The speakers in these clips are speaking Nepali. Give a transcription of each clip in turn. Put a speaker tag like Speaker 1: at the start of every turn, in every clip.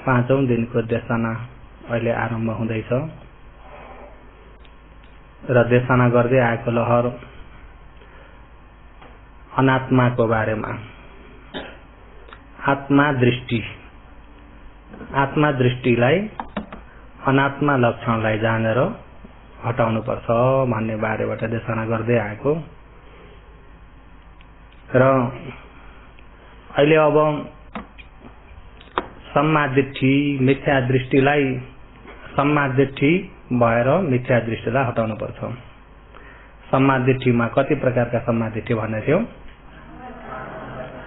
Speaker 1: पाँचौं दिनको देशना अहिले आरम्भ हुँदैछ र देशना गर्दै आएको लहर अनात्माको बारेमा आत्मा दृष्टिलाई अनात्मा लक्षणलाई जानेर हटाउनु पर्छ भन्ने बारेबाट देशना गर्दै आएको र अहिले अब सम्मादिठी मिथ्या दृष्टिलाई सम्मादिठी भएर मिथ्या दृष्टिलाई हटाउनु पर्छ। सम्मादिठीमा कति प्रकारका सम्मादिठी भन्ने थियो?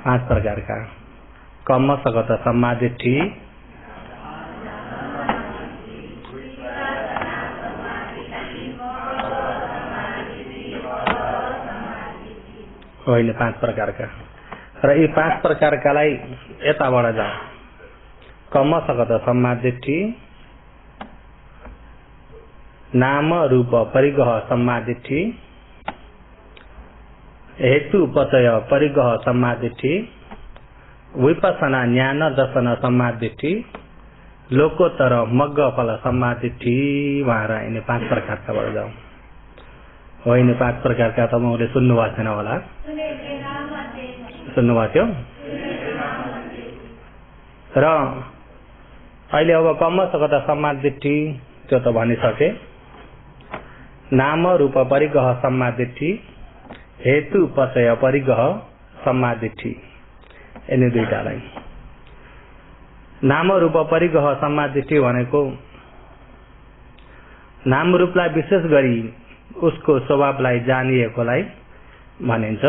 Speaker 1: 5 प्रकारका। कम्मसगत सम्मादिठी, अहिले 5 प्रकारका र यी 5 प्रकारकालाई यताबाट जाऊ। कम्मसगत सम्मादिठी, नाम रूप परिग्रह सम्मादिठी, हेतु उपचय परिग्रह सम्मादिठी, विपස්සना ज्ञान दर्शन सम्मादिठी, लोकोत्तर मग्ग फल सम्मादिठी भनेर यिनी 5 प्रकारका बाट जाऊ। हो यिनी 5 प्रकारका तपाईहरुले सुन्नुभएको छैन होला? सुन्नुभएको थियो? र अहिले अब कम्मसगत सम्मादिठी त्यो त भनिसके। नाम रूप परिग्रह सम्मादिठी, हेतु उपचय परिग्रह सम्मादिठी, यिनी दुईटालाई। नाम रूप परिग्रह सम्मादिठी भनेको नाम रूपलाई विशेष गरी उसको स्वभावलाई जानिएकोलाई भनिन्छ।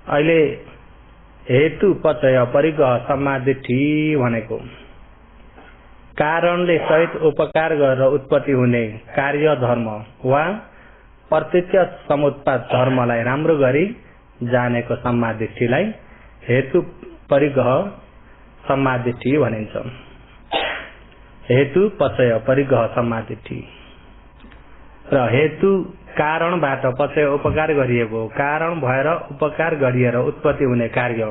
Speaker 1: अहिले हेतु उपचय परिग्रह सम्मादिठी भनेको कारणले सहित उपकार गरेर उत्पत्ति हुने कार्य धर्म वा प्रत्यक्ष समुत्पाद धर्मलाई राम्रो गरी जानेको सम्मादिठीलाई हेतु परिग्रह सम्मादिठी भनिन्छ। हेतु पचय परिग्रह सम्मादिठी र हेतु कारणबाट पचय उपकार गरिएको, कारण भएर उपकार गरिएर उत्पत्ति हुने कार्य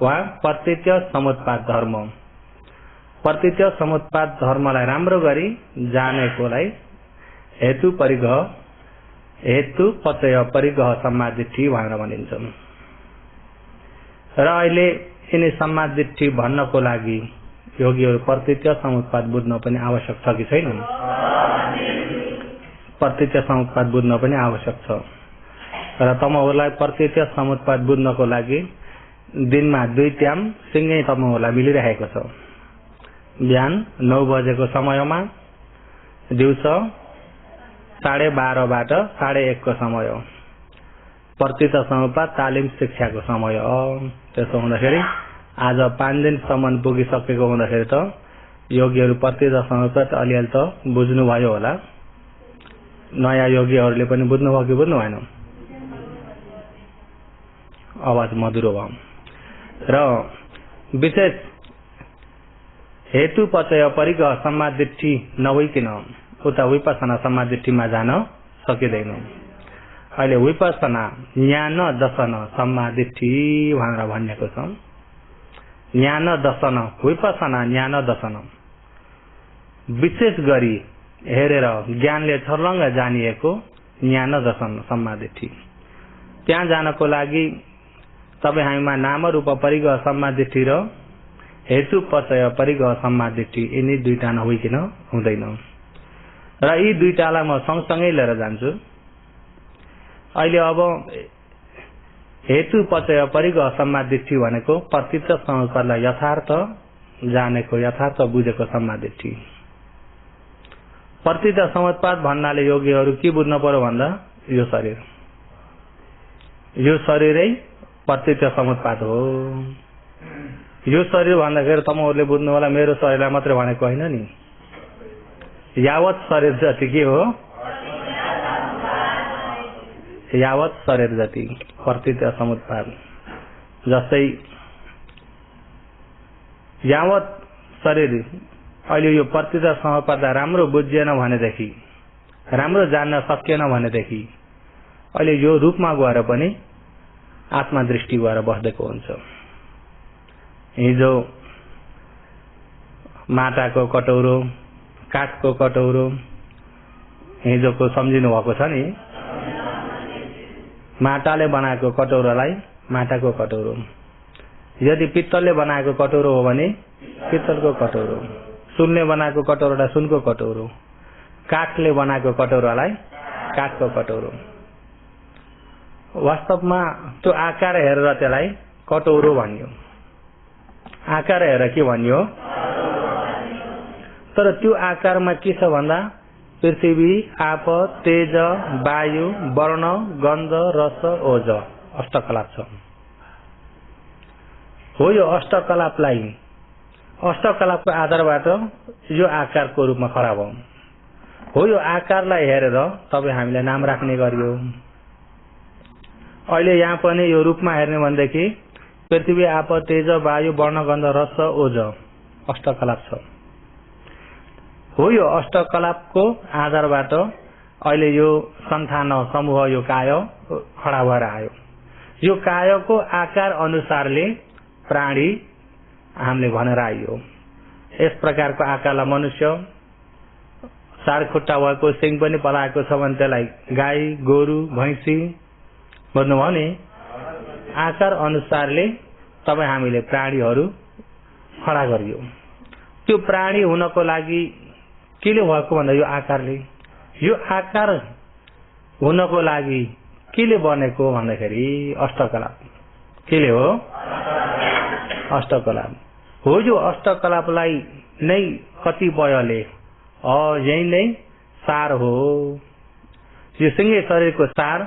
Speaker 1: वा प्रत्यक्ष समुत्पाद धर्म, प्रत्यक्ष समुत्पाद धर्मलाई राम्रो गरी जानेकोलाई हेतु परिग्रह हेतु पचय परिग्रह सम्मादिठी भनेर भनिन्छ। र अहिले यिनी सम्मादिठी भन्नको लागि योगीहरू प्रत्यक्ष समुत्पाद बुझ्न पनि आवश्यक छ कि छैन? प्रत्यक्ष समुत्पाद बुझ्न पनि आवश्यक छ। र तपाईहरुलाई प्रत्यक्ष समुत्पाद बुझ्नको लागि दिनमा 2 टाइम सिंगै तपाईहरुलाई मिलिरहेको छ। बिहान 9 बजेको समयमा, दिउँसो 12:30 बाट 1:30 को समय प्रत्यक्ष समुत्पाद तालिम शिक्षाको समय। त्यसो हुँदाखेरि आज 5 दिनसम्म पुगिसकेको हुँदाखेरि त योगीहरू प्रत्यक्ष समुत्पाद अलिअलि त बुझ्नुभयो होला। नयाँ योगीहरूले पनि बुझ्नुभयो कि बुझ्नु भएन? आवाज मधुरो भयो। र विशेष हेतु पचय परिग्रह सम्मादिठी नभइकन उता विपස්සना सम्मादिठीमा जान सकिँदैन। अहिले विपස්සना ज्ञान दर्शन सम्मादिठी भनेर भनिएको छ। ज्ञान दर्शन, विपස්සना ज्ञान दर्शन विशेष गरी हेरेर ज्ञानले छर्लङ्ग जानिएको ज्ञान दर्शन सम्मादिठी। त्यहाँ जानको लागि तपाईँ हामीमा नाम रूप परिग्रह सम्मादिठी र हेतु पचय परिग्रह सम्मादिठी यिनी दुईटा नभइकन हुँदैन। र यी दुईटालाई म सँगसँगै लिएर जान्छु। अहिले अब हेतु पचय परिग्रह सम्मादिठी भनेको प्रत्यक्ष समुत्पादलाई यथार्थ जानेको, यथार्थ बुझेको सम्मादिठी। प्रत्यक्ष समुत्पाद भन्नाले योगीहरू के बुझ्न पर्यो भन्दा यो शरीरै प्रत्यक्ष समुत्पाद हो। यो शरीर भन्दाखेरि तपाईहरुले बुझ्नु होला मेरो शरीरलाई मात्रै भनेको होइन नि। यावत शरीर जति के हो? यावत शरीर जति प्रत्यक्ष समुत्पाद। जस्तै यावत शरीर अहिले यो प्रत्यक्ष समुत्पादलाई राम्रो बुझिएन भनेदेखि, राम्रो जान्न सकिएन भनेदेखि अहिले यो रूपमा गएर पनि आत्मा दृष्टि गएर बस्देको हुन्छ। हिजो माटाको कटौरो, काठको कटौरो, हिजोको सम्झिनु भएको छ नि, माटाले बनाएको कटौरोलाई माटाको कटौरो, यदि पित्तलले बनाएको कटौरो हो भने पित्तलको कटौरो, सुनले बनाएको कटौरोलाई सुनको कटौरो, काठले बनाएको कटौरोलाई काठको कटौरो। वास्तवमा त्यो आकार हेरेर त्यसलाई कटौरो भनियो, आकार हेरेर के भनियो। तर त्यो आकारमा के छ भन्दा पृथ्वी, आप, तेज, वायु, वर्ण, गन्ध, रस, ओज अष्टकलाप छ। हो यो अष्टकलापलाई अष्टकलापको आधारबाट यो आकारको रूपमा खडा भयो। हो यो आकारलाई हेरेर तपाईँ हामीले नाम राख्ने गरियो। अहिले यहाँ पनि यो रूपमा हेर्ने भनेदेखि पृथ्वी, आप, तेज, वायु, वर्ण, गन्ध, रस, ओज अष्टकलाप छ। हो यो अष्टकलापको आधारबाट अहिले यो सन्तान समूह यो काय खडा भएर आयो। यो कायको आकार अनुसारले प्राणी हामीले भनेर आइयो। यस प्रकारको आकारलाई मनुष्य, चार खुट्टा भएको सिङ पनि पलाएको छ भने त्यसलाई गाई, गोरु, भैँसी भन्नुभयो नि। आकार अनुसारले तपाईँ हामीले प्राणीहरू खडा गरियो। त्यो प्राणी हुनको लागि केले भएको भन्दा यो आकारले, यो आकार हुनको लागि केले बनेको भन्दाखेरि अष्टकलाप। केले हो? अष्टकलाप हो। यो अष्टकलापलाई नै कतिपयले यही नै सार हो, यो सिंगे शरीरको सार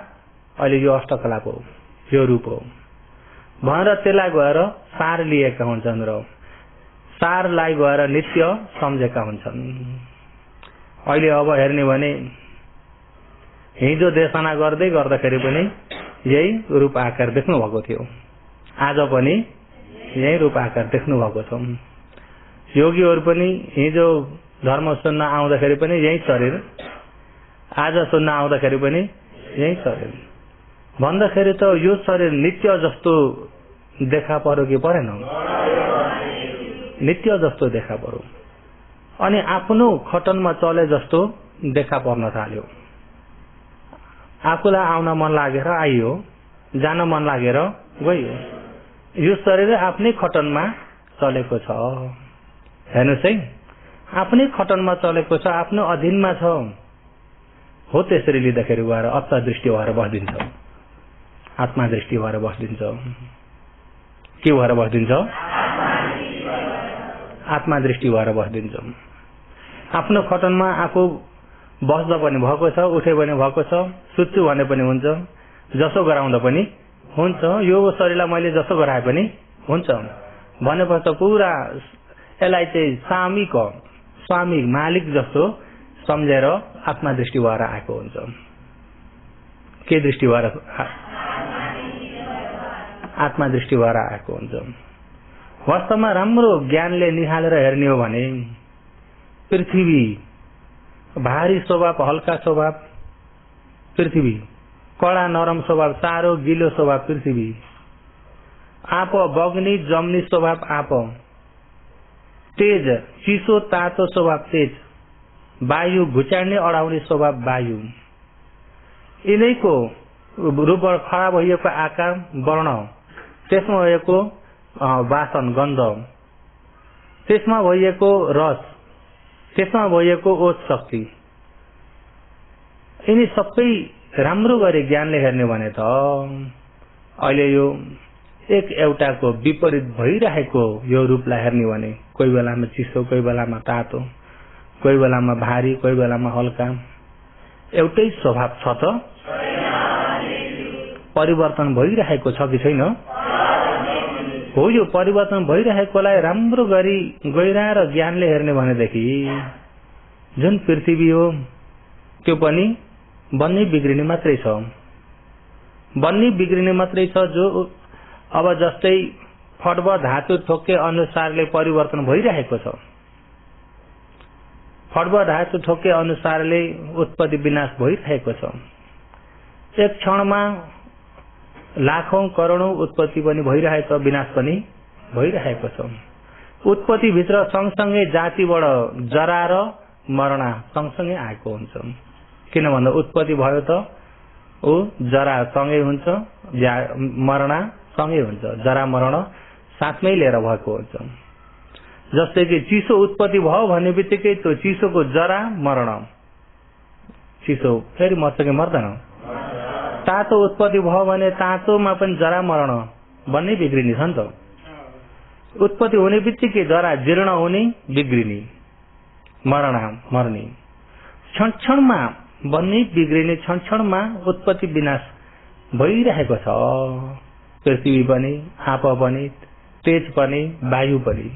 Speaker 1: अहिले यो अष्टकलाप हो, यो रूप हो भनेर त्यसलाई गएर सार लिएका हुन्छन् र सारलाई गएर नित्य सम्झेका हुन्छन्। अहिले अब हेर्ने भने हिजो देशना गर्दै गर्दाखेरि पनि यही रूप आकार देख्नु भएको थियो, आज पनि यही रूप आकार देख्नु भएको छ। योगीहरू पनि हिजो धर्म सुन्न आउँदाखेरि पनि यही शरीर, आज सुन्न आउँदाखेरि पनि यही शरीर भन्दाखेरि त यो शरीर नित्य जस्तो देखा पर्यो कि परेन? नित्य जस्तो देखा पर्यो। अनि आफ्नो खटनमा चले जस्तो देखा पर्न थाल्यो। आफूलाई आउन मन लागेर आइयो, जान मन लागेर गयो। यो शरीर आफ्नै खटनमा चलेको छ। हेर्नुहोस् है, आफ्नै खटनमा चलेको छ, आफ्नो अधीनमा छ। हो त्यसरी लिँदाखेरि गएर अत्ता दृष्टि भएर बस्दिन्छ, आत्मा दृष्टि भएर बस्दिन्छ। के भएर बस्दिन्छ? आत्मा दृष्टि भएर बस्दिन्छ। आफ्नो खटनमा आफू बस्दा पनि भएको छ, उठे पनि भएको छ, सुत्छु भने पनि हुन्छ, जसो गराउँदा पनि हुन्छ। यो शरीरलाई मैले जसो गराए पनि हुन्छ भनेपछि त पुरा यसलाई चाहिँ स्वामी मालिक जस्तो सम्झेर आत्मा दृष्टि भएर आएको हुन्छ। के दृष्टि भएर? आत्मा दृष्टि भएर आएको हुन्छ। वास्तवमा राम्रो ज्ञानले निहालेर हेर्ने हो भने पृथ्वी भारी स्वभाव, हल्का स्वभाव पृथ्वी, कडा नरम स्वभाव, सारो गिलो स्वभाव पृथ्वी, आप बग्नी जम्नी स्वभाव आप, तेज चिसो तातो स्वभाव तेज, वायु घुचाड्ने अडाउने स्वभाव वायु, यिनैको रूपबाट खडा भइएको आकार वर्ण, त्यसमा भएको वासन गन्ध, त्यसमा भइएको रस, त्यसमा भइएको ओज शक्ति, यिनी सबै राम्रो गरी ज्ञानले हेर्ने भने त अहिले यो एउटाको विपरीत भइरहेको यो रूपलाई हेर्ने भने कोही बेलामा चिसो, कोही बेलामा तातो, कोही बेलामा भारी, कोही बेलामा हल्का, एउटै स्वभाव छ त? परिवर्तन भइरहेको छ कि छैन? हो। यो परिवर्तन भइरहेकोलाई राम्रो गरी गहिराएर ज्ञानले हेर्ने भनेदेखि जुन पृथ्वी हो त्यो पनि बन्ने बिग्रिने मात्रै छ, बन्ने बिग्रिने मात्रै छ। जो अब जस्तै फटब धातु ठोके अनुसारले परिवर्तन भइरहेको छ, फटब धातु ठोके अनुसारले उत्पत्ति विनाश भइरहेको छ। एक क्षणमा लाखौं करोडौं उत्पत्ति पनि भइरहेको छ, विनाश पनि भइरहेको छ। उत्पत्ति भित्र सँगसँगै जातिबाट जरा र मरण सँगसँगै आएको हुन्छ। किन भन्दा उत्पत्ति भयो त ऊ जरा सँगै हुन्छ, मरण सँगै हुन्छ, जरा मरण साथमै लिएर भएको हुन्छ। जस्तै कि चिसो उत्पत्ति भयो भन्ने बित्तिकै त्यो चिसोको जरा मरण, चिसो फेरि मर्छ कि मर्दैन? तातो उत्पत्ति भयो भने तातोमा पनि जरा मरण भन्ने बिग्रिने छ नि त। उत्पत्ति हुने बित्तिकै जरा जीर्ण हुने, बिग्रिने, मरण मर्ने, क्षण क्षणमा बन्ने बिग्रिने, क्षण क्षणमा उत्पत्ति विनाश भइरहेको छ। पृथ्वी पनि, आप पनि, तेज पनि, वायु पनि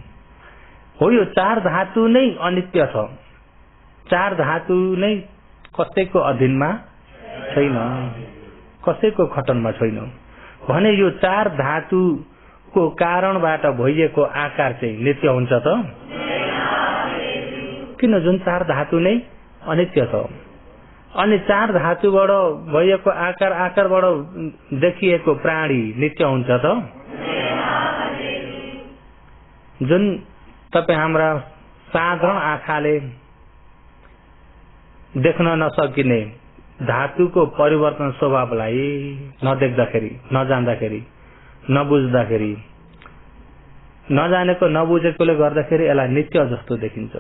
Speaker 1: हो। यो चार धातु नै अनित्य छ। चार धातु नै कसैको अधीनमा छैन, कसैको खटनमा छैन भने यो चार धातुको कारणबाट भइएको आकार चाहिँ नित्य हुन्छ त? किन? जुन चार धातु नै अनित्य छ। अनि चार धातुबाट भइएको आकारबाट देखिएको प्राणी नित्य हुन्छ त? जुन तपाई हाम्रा साधारण आँखाले देख्न नसकिने धातुको परिवर्तन स्वभावलाई नदेख्दाखेरि, नजान्दाखेरि, नबुझ्दाखेरि, नजानेको नबुझेकोले गर्दाखेरि यसलाई नित्य जस्तो देखिन्छ।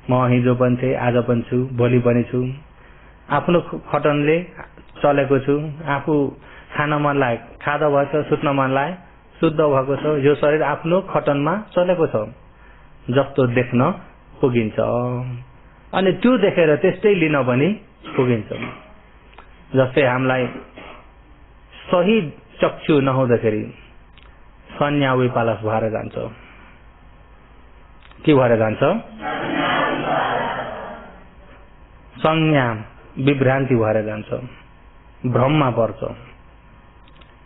Speaker 1: म हिजो पनि थिएँ, आज पनि छु, भोलि पनि छु, आफ्नो खटनले चलेको छु, आफू खान मन लाग्यो खाँदा भएछ, सुत्न मन लाग्यो शुद्ध भएको छ, यो शरीर आफ्नो खटनमा चलेको छ जस्तो देख्न पुगिन्छ। अनि त्यो देखेर त्यस्तै लिन पनि पुगिन्छ। जस्तै हामीलाई सही चक्षु नहुँदाखेरि संज्ञा विपालस भएर जान्छ। के भएर जान्छ? संज्ञा विभ्रान्ति भएर जान्छ, भ्रममा पर्छ।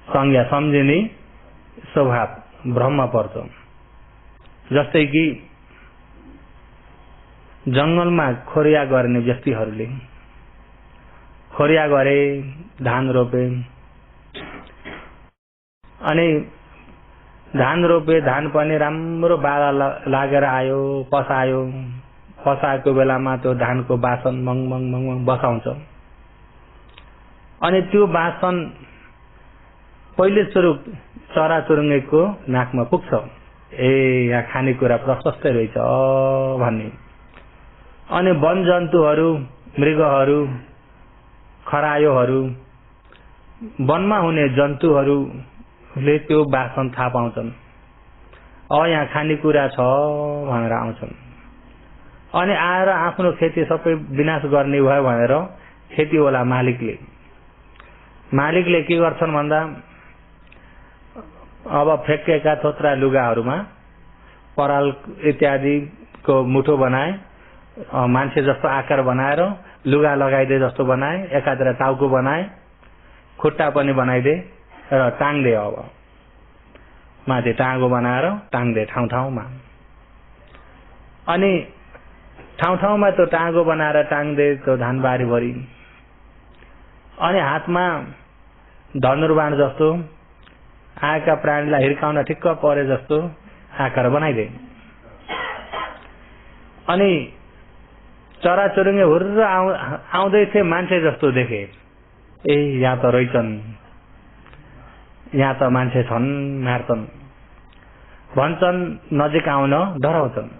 Speaker 1: संज्ञा सम्झिने स्वभाव भ्रममा पर्छ। जस्तै कि जंगलमा खोरिया गर्ने व्यक्तिहरूले खोरिया गरे, धान रोपे, अनि धान रोपे, धान पनि राम्रो बाला लागेर आयो, पसायो, पसाएको बेलामा त्यो धानको बासन मंग मंग मंग मंग बसाउँछ। अनि त्यो बासन पहिले स्वरूप चराचुरुङ्गीको नाकमा पुग्छ। ए यहाँ खानेकुरा प्रशस्तै रहेछ भन्ने। अनि वन जन्तुहरू, मृगहरू, खरायोहरू, वनमा हुने जन्तुहरूले त्यो बासन थाहा पाउँछन्। यहाँ खानेकुरा छ भनेर आउँछन्। अनि आएर आफ्नो खेती सबै विनाश गर्ने भयो भनेर खेतीवाला मालिकले के गर्छन् भन्दा अब फ्याँकेका थोत्रा लुगाहरूमा पराल इत्यादिको मुठो बनाए, मान्छे जस्तो आकार बनाएर लुगा लगाइदे जस्तो बनाए, एकातिर टाउको बनाए, खुट्टा पनि बनाइदे र टाङ्दे। अब माथि टाँगो बनाएर टाङ्दे ठाउँ ठाउँमा। अनि ठाउँ ठाउँमा त्यो टाँगो बनाएर टाङ्दे त्यो धानबारीभरि। अनि हातमा धनुर्बाण जस्तो आएका प्राणीलाई हिर्काउन ठिक्क परे जस्तो आकार बनाइदे। अनि चराचुरुङ्गी हुर्र आउँदै थिए, मान्छे जस्तो देखे। ए यहाँ त रहेछन्, यहाँ त मान्छे छन्, मार्छन् भन्छन्, नजिक आउन डराउँछन्।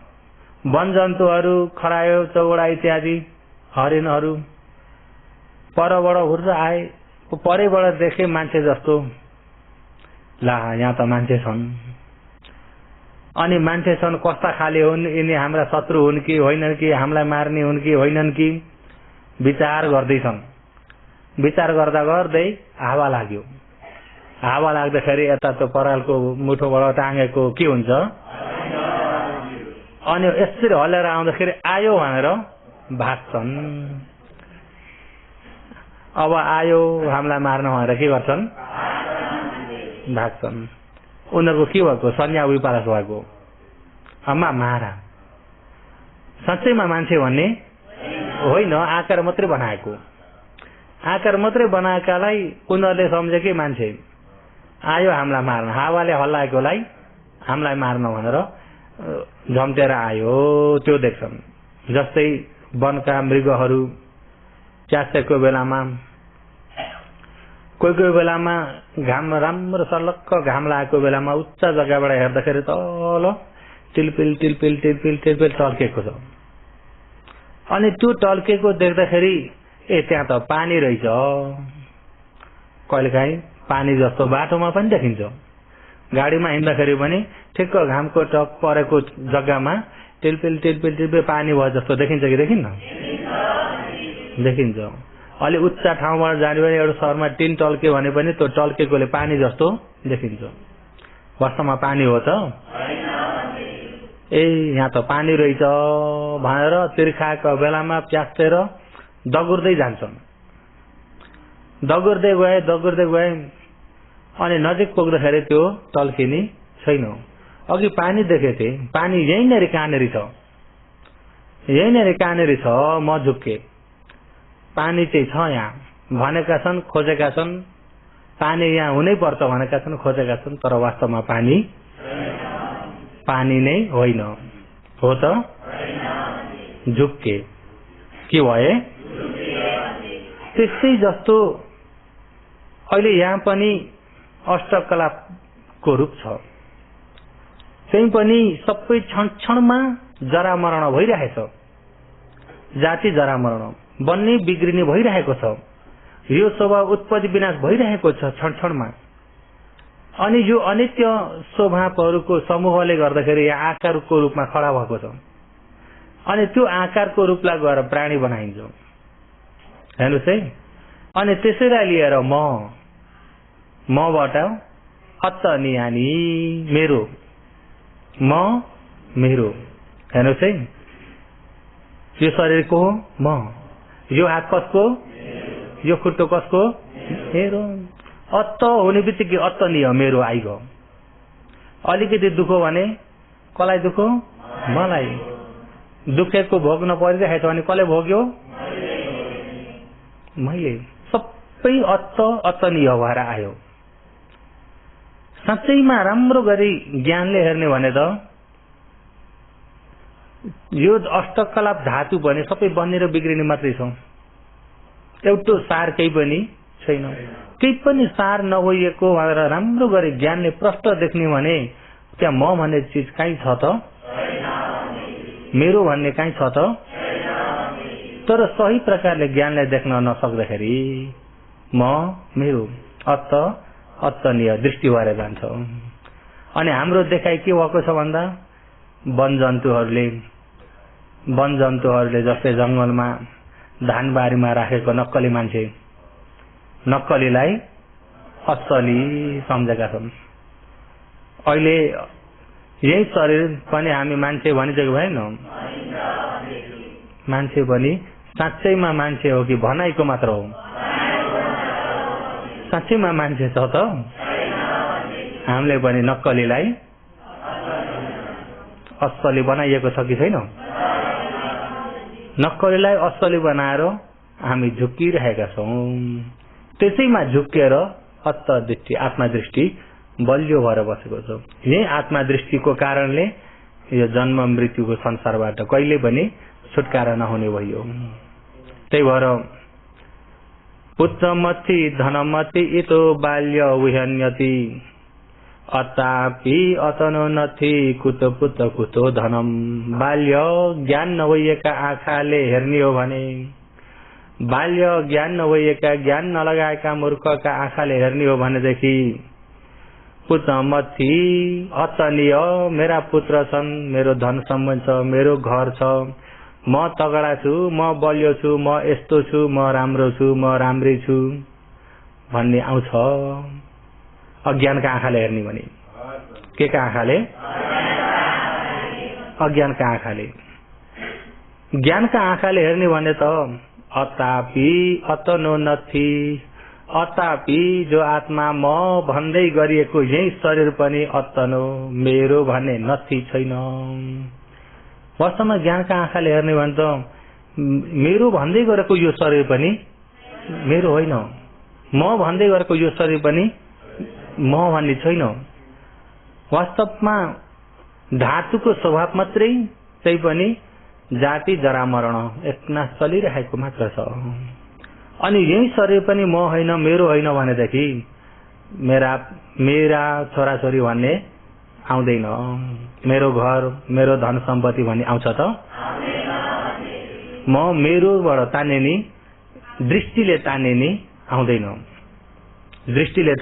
Speaker 1: वन जन्तुहरू, खरायो, चौडा इत्यादि हरिणहरू परबाट हुर्र आए, परैबाट देखे मान्छे जस्तो, ला यहाँ त मान्छे छन्। अनि मान्छे छन् कस्ता खाले हुन्, यिनी हाम्रा शत्रु हुन् कि होइनन्, कि हामीलाई मार्ने हुन् कि होइनन् कि विचार गर्दैछन्। विचार गर्दा गर्दै हावा लाग्यो। हावा लाग्दाखेरि यता त्यो परालको मुठोबाट टाँगेको के हुन्छ, अनि यसरी हल्लेर आउँदाखेरि आयो भनेर भाग्छन्। अब आयो हामीलाई मार्न भनेर के गर्छन्, भाग्छन्। उनीहरूको के भएको, संज्ञा विपालस भएको। अम्मा मारा साँच्चैमा मान्छे भन्ने होइन, आकार मात्रै बनाएको। आकार मात्रै बनाएकालाई उनीहरूले सम्झे कि मान्छे आयो हामीलाई मार्न, हावाले हल्लाएकोलाई हामीलाई मार्न भनेर झम्टेर आयो त्यो देख्छन्। जस्तै वनका मृगहरू च्यासेको बेलामा कोही बेलामा घाम राम्रो सलक्क घाम लागेको बेलामा उच्च जग्गाबाट हेर्दाखेरि तल टिलपिल टिलपिल टिलपिल टिलपिल टल्केको छ। अनि त्यो टल्केको देख्दाखेरि त्यहाँ त पानी रहेछ। कहिलेकाहीँ पानी जस्तो बाटोमा पनि देखिन्छ, गाडीमा हिँड्दाखेरि पनि ठिक्क घामको टक परेको जग्गामा टिलपिल टिलपिल टिलपिल पानी भयो जस्तो देखिन्छ कि देखिन्न? देखिन्छ। अलि उच्च ठाउँबाट जाने भने एउटा सहरमा टिन टल्क्यो भने पनि त्यो टल्केकोले पानी जस्तो देखिन्छ। वास्तवमा पानी हो त? यहाँ त पानी रहेछ भनेर तिर्खाको बेलामा प्यास्टेर दगुर्दै जान्छन्। दगुर्दै गए अनि नजिक पुग्दाखेरि त्यो टल्किने छैन। अघि पानी देखेको थिएँ, पानी यहीँनेरि कहाँनेरि छ, म झुक्के। पानी चाहिँ छ यहाँ भनेका छन्, खोजेका छन्, पानी यहाँ हुनै पर्छ भनेका छन्, खोजेका छन्, तर वास्तवमा पानी नै होइन। हो त? झुक्के के भए? त्यसै जस्तो अहिले यहाँ पनि अष्टकलाको रूप छ, त्यही पनि सबै क्षणमा जरामरण भइरहेछ। जाति जरामरण, बन्ने बिग्रिने भइरहेको छ। यो स्वभाव उत्पत्ति विनाश भइरहेको छ क्षणमा। अनि यो अनित्य स्वभावहरूको समूहले गर्दाखेरि यहाँ आकारको रूपमा खडा भएको छ। अनि त्यो आकारको रूपलाई गएर प्राणी बनाइन्छ। हेर्नुहोस् है। अनि त्यसैलाई लिएर मबाट अत्तनियानी मेरो, म मेरो। हेर्नुहोस् है, यो शरीरको हो म, यो हात कसको, यो खुट्टो कसको, मेरो। अत्त हुने बित्तिकै अत्तनीय मेरो आइगयो। अलिकति दुखो भने कसलाई दुखो? मलाई। दुखेको भोग्न परिरहेछ भने कसले भोग्यो? मैले। सबै अत्तनीय भएर आयो। साँच्चैमा राम्रो गरी ज्ञानले हेर्ने भने त यो अष्टकला धातु भने सबै बन्ने र बिग्रिने मात्रै छ। एउटा सार केही पनि छैन। केही पनि सार नभइएको भनेर राम्रो गरी ज्ञानले प्रष्ट देख्ने भने त्यहाँ म भन्ने चिज कहीँ छ त? मेरो भन्ने कहीँ छ त? तर सही प्रकारले ज्ञानलाई देख्न नसक्दाखेरि म मेरो अत्तनीय दृष्टि भएर जान्छ। अनि हाम्रो देखाइ के भएको छ भन्दा वन जन्तुहरूले जस्तै जंगलमा धानबारीमा राखेको नक्कली मान्छे, नक्कलीलाई असली सम्झेका छन्। अहिले यही शरीर पनि हामी मान्छे भनिसकेको भएन? मान्छे पनि साँच्चैमा मान्छे हो कि भनाइको मात्र हो? साँच्चैमा मान्छे छ त? हामीले पनि नक्कलीलाई असली बनाइएको छ कि छैन? नक्कलीलाई असली बनाएर हामी झुक्किरहेका छौँ। त्यसैमा झुक्केर अत्तदृष्टि, आत्मदृष्टि बलियो भएर बसेको छ। यही आत्मदृष्टिको कारणले यो जन्म मृत्युको संसारबाट कहिले पनि छुटकारा नहुने भयो। त्यही भएर पुत्रमथि धनमथि इतो बाल्य विहन्यति अतापि अतनोन्नति कुतो पुत्र कुतो धनम। बाल्य ज्ञान नभइएका आँखाले हेर्ने हो भने, बाल्य ज्ञान नभइएका, ज्ञान नलगाएका मूर्खका आँखाले हेर्ने हो भनेदेखि पुत्रमथि अतनीय, मेरा पुत्र छन्, मेरो धन सम्बन्ध छ, मेरो घर छ, म तगडा छु, म बलियो छु, म यस्तो छु, म राम्रो छु, म राम्री छु भन्ने आउँछ अज्ञानका आँखाले हेर्ने भने। के का आँखाले? अज्ञानका आँखाले। ज्ञानका आँखाले हेर्ने भने त अतापि अतनोन्नति, अतापि जो आत्मा म भन्दै गरिएको यही शरीर पनि अत्तनो मेरो भन्ने नथी छैन। वास्तवमा ज्ञानका आँखाले हेर्ने भने त मेरो भन्दै गरेको यो शरीर पनि मेरो होइन, म भन्दै गरेको यो शरीर पनि म भन्ने छैन। वास्तवमा धातुको स्वभाव मात्रै चाहिँ पनि जाति जरा मरण एकना चलिरहेको मात्र छ। अनि यही शरीर पनि म होइन मेरो होइन भनेदेखि मेरा मेरा छोराछोरी भन्ने आउँदैन, मेरो घर मेरो धन सम्पत्ति भन्ने आउँछ त? म मेरोबाट तान्ने नि दृष्टिले तान्ने नि आउँदैन। दृष्टिले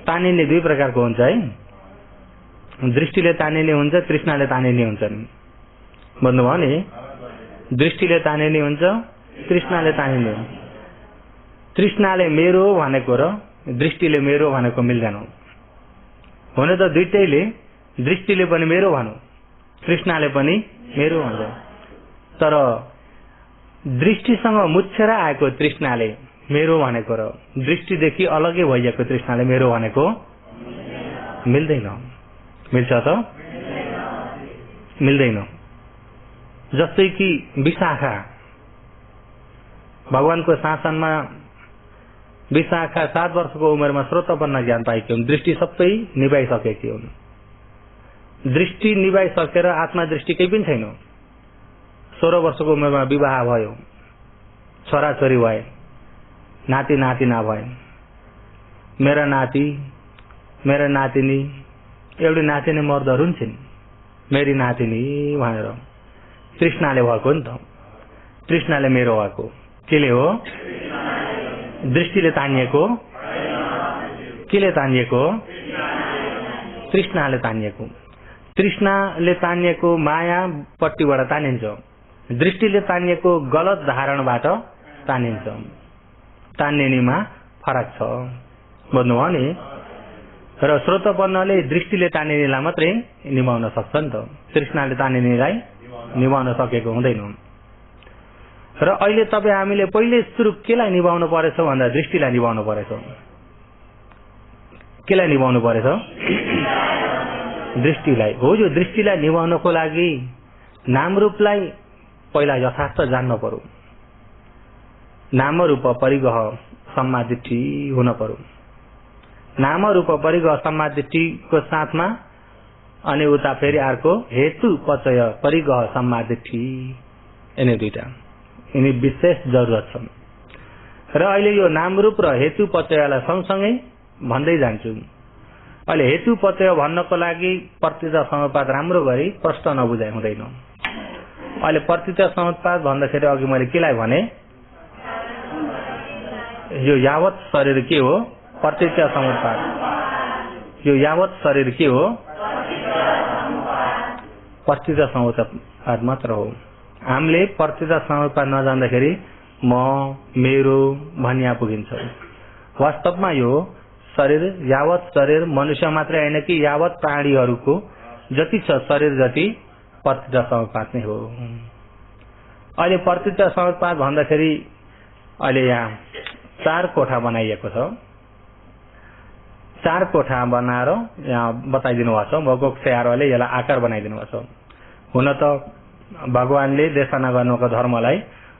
Speaker 1: तानिने दुई प्रकारको हुन्छ है। दृष्टिले तानिने हुन्छ, तृष्णाले तानिने हुन्छन्। भन्नुभयो नि, दृष्टिले तानिने हुन्छ, तृष्णाले तानिने। तृष्णाले मेरो भनेको र दृष्टिले मेरो भनेको मिल्दैन। हुन त दुईटैले, दृष्टिले पनि मेरो भनौँ, तृष्णाले पनि मेरो भन्छ। तर दृष्टिसँग मुच्छेर आएको तृष्णाले मेरो भनेको र दृष्टिदेखि अलगै भइएको तृष्णाले मेरो भनेको मिल्दैन। मिल्छ त? मिल्दैन। जस्तै कि विशाखा, भगवानको शासनमा विशाखा 7 वर्षको उमेरमा श्रोतपन्न ज्ञान पाएकी हुन्। दृष्टि सबै निभाइसकेकी हुन्। दृष्टि निभाइसकेर आत्मा दृष्टि केही पनि छैन। 16 वर्षको उमेरमा विवाह भयो, छोराछोरी भए, नाति नातिना भए। मेरा नाति मेरा नातिनी, एउटी नातिनी मर्दहरू पनि छिन्, मेरी नातिनी भनेर तृष्णाले भएको नि त। तृष्णाले मेरो भएको केले हो? दृष्टिले तानिएको। केले तानिएको? तृष्णाले तानिएको। तृष्णाले तानिएको मायापट्टिबाट तानिन्छ, दृष्टिले तानिएको गलत धारणबाट तानिन्छ। तान्नेमा फरक छ। भन्नुभयो नि। र श्रोतपन्नले दृष्टिले तानिनेलाई मात्रै निभाउन सक्छ नि त, तृष्णाले तानिनेलाई निभाउन सकेको हुँदैन। र अहिले तपाईँ हामीले पहिले सुरु केलाई निभाउनु परेछ भन्दा दृष्टिलाई निभाउनु परेछ। केलाई निभाउनु परेछ? दृष्टिलाई हो। यो दृष्टिलाई निभाउनको लागि नाम रूपलाई पहिला यथार्थ जान्न पर्यो। नाम रूप परिग्रह सम्मादिष्टि हुन पर्यो। नाम रूप परिग्रह सम्मादिष्टिको साथमा अनि उता फेरि अर्को हेतु पचय परिग्रह सम्मादिष्टि, यिनी दुईटा, यिनी विशेष जरुरत छन्। र अहिले यो नाम रूप र हेतु पचयलाई सँगसँगै भन्दै जान्छु। अहिले हेतु पचय भन्नको लागि प्रतिता समुत्पाद राम्रो गरी प्रश्न नबुझाइ हुँदैन। अहिले प्रतिता समुत्पाद भन्दाखेरि अघि मैले केलाई भने, यो यावत शरीर के हो? प्रतिता समुत्पाद। यो यावत शरीर के हो? प्रतिता समुत्पाद मात्र हो। हामीले प्रतिता समुत्पाद नजान्दाखेरि म मेरो भन्या पुगिन्छ। वास्तवमा यो शरीर, यावत शरीर मनुष्य मात्रै होइन कि यावत प्राणीहरूको जति छ शरीर जति प्रतिता समुत्पाद नै हो। अहिले प्रतिता समुत्पाद भन्दाखेरि अहिले यहाँ 4 कोठा बनाइएको छ। 4 कोठा बनाएर यहाँ बताइदिनु भएको छ। भगवत स्याहारले यसलाई आकार बनाइदिनु भएको छ। हुन त भगवानले देशना गर्नुको धर्मलाई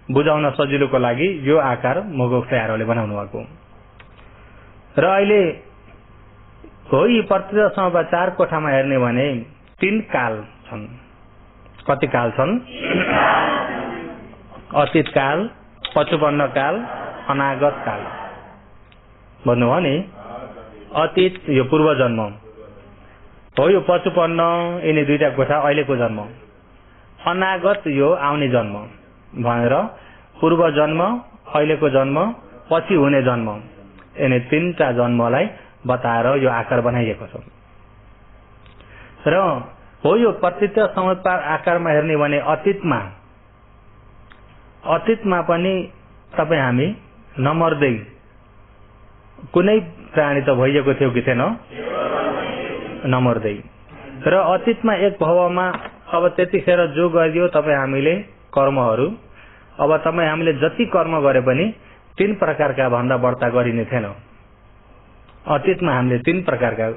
Speaker 1: बुझाउन सजिलोको लागि यो आकार भगवत स्याहारले बनाउनु भएको। र अहिले हो यी प्रतिता समुत्पाद 4 कोठामा हेर्ने भने 3 काल छन्। कति काल छन्? अतीत काल, पछुपन्न काल, अनागत काल। भन्नुभयो नि। अतीत यो पूर्व जन्म हो, यो पछुपन्न यिनी दुईटा कोठा अहिलेको जन्म। अनागत यो आउने जन्म भनेर पूर्व जन्म, अहिलेको जन्म, पछि हुने जन्म, यिनी 3टा जन्मलाई बताएर यो आकार बनाइएको छ। र हो यो प्रतिता समुत्पाद आकारमा हेर्ने भने अतीतमा पनि तपाईँ हामी नमर्दै कुनै प्राणी त भइएको थियो कि थिएन? नमर्दै। र अतीतमा एक भवमा अब त्यतिखेर जो गरियो तपाईँ हामीले कर्महरू, अब तपाईँ हामीले जति कर्म गरे पनि 3 प्रकारका भन्दा बढ्ता गरिने थिएन। अतीतमा हामीले 3 प्रकारका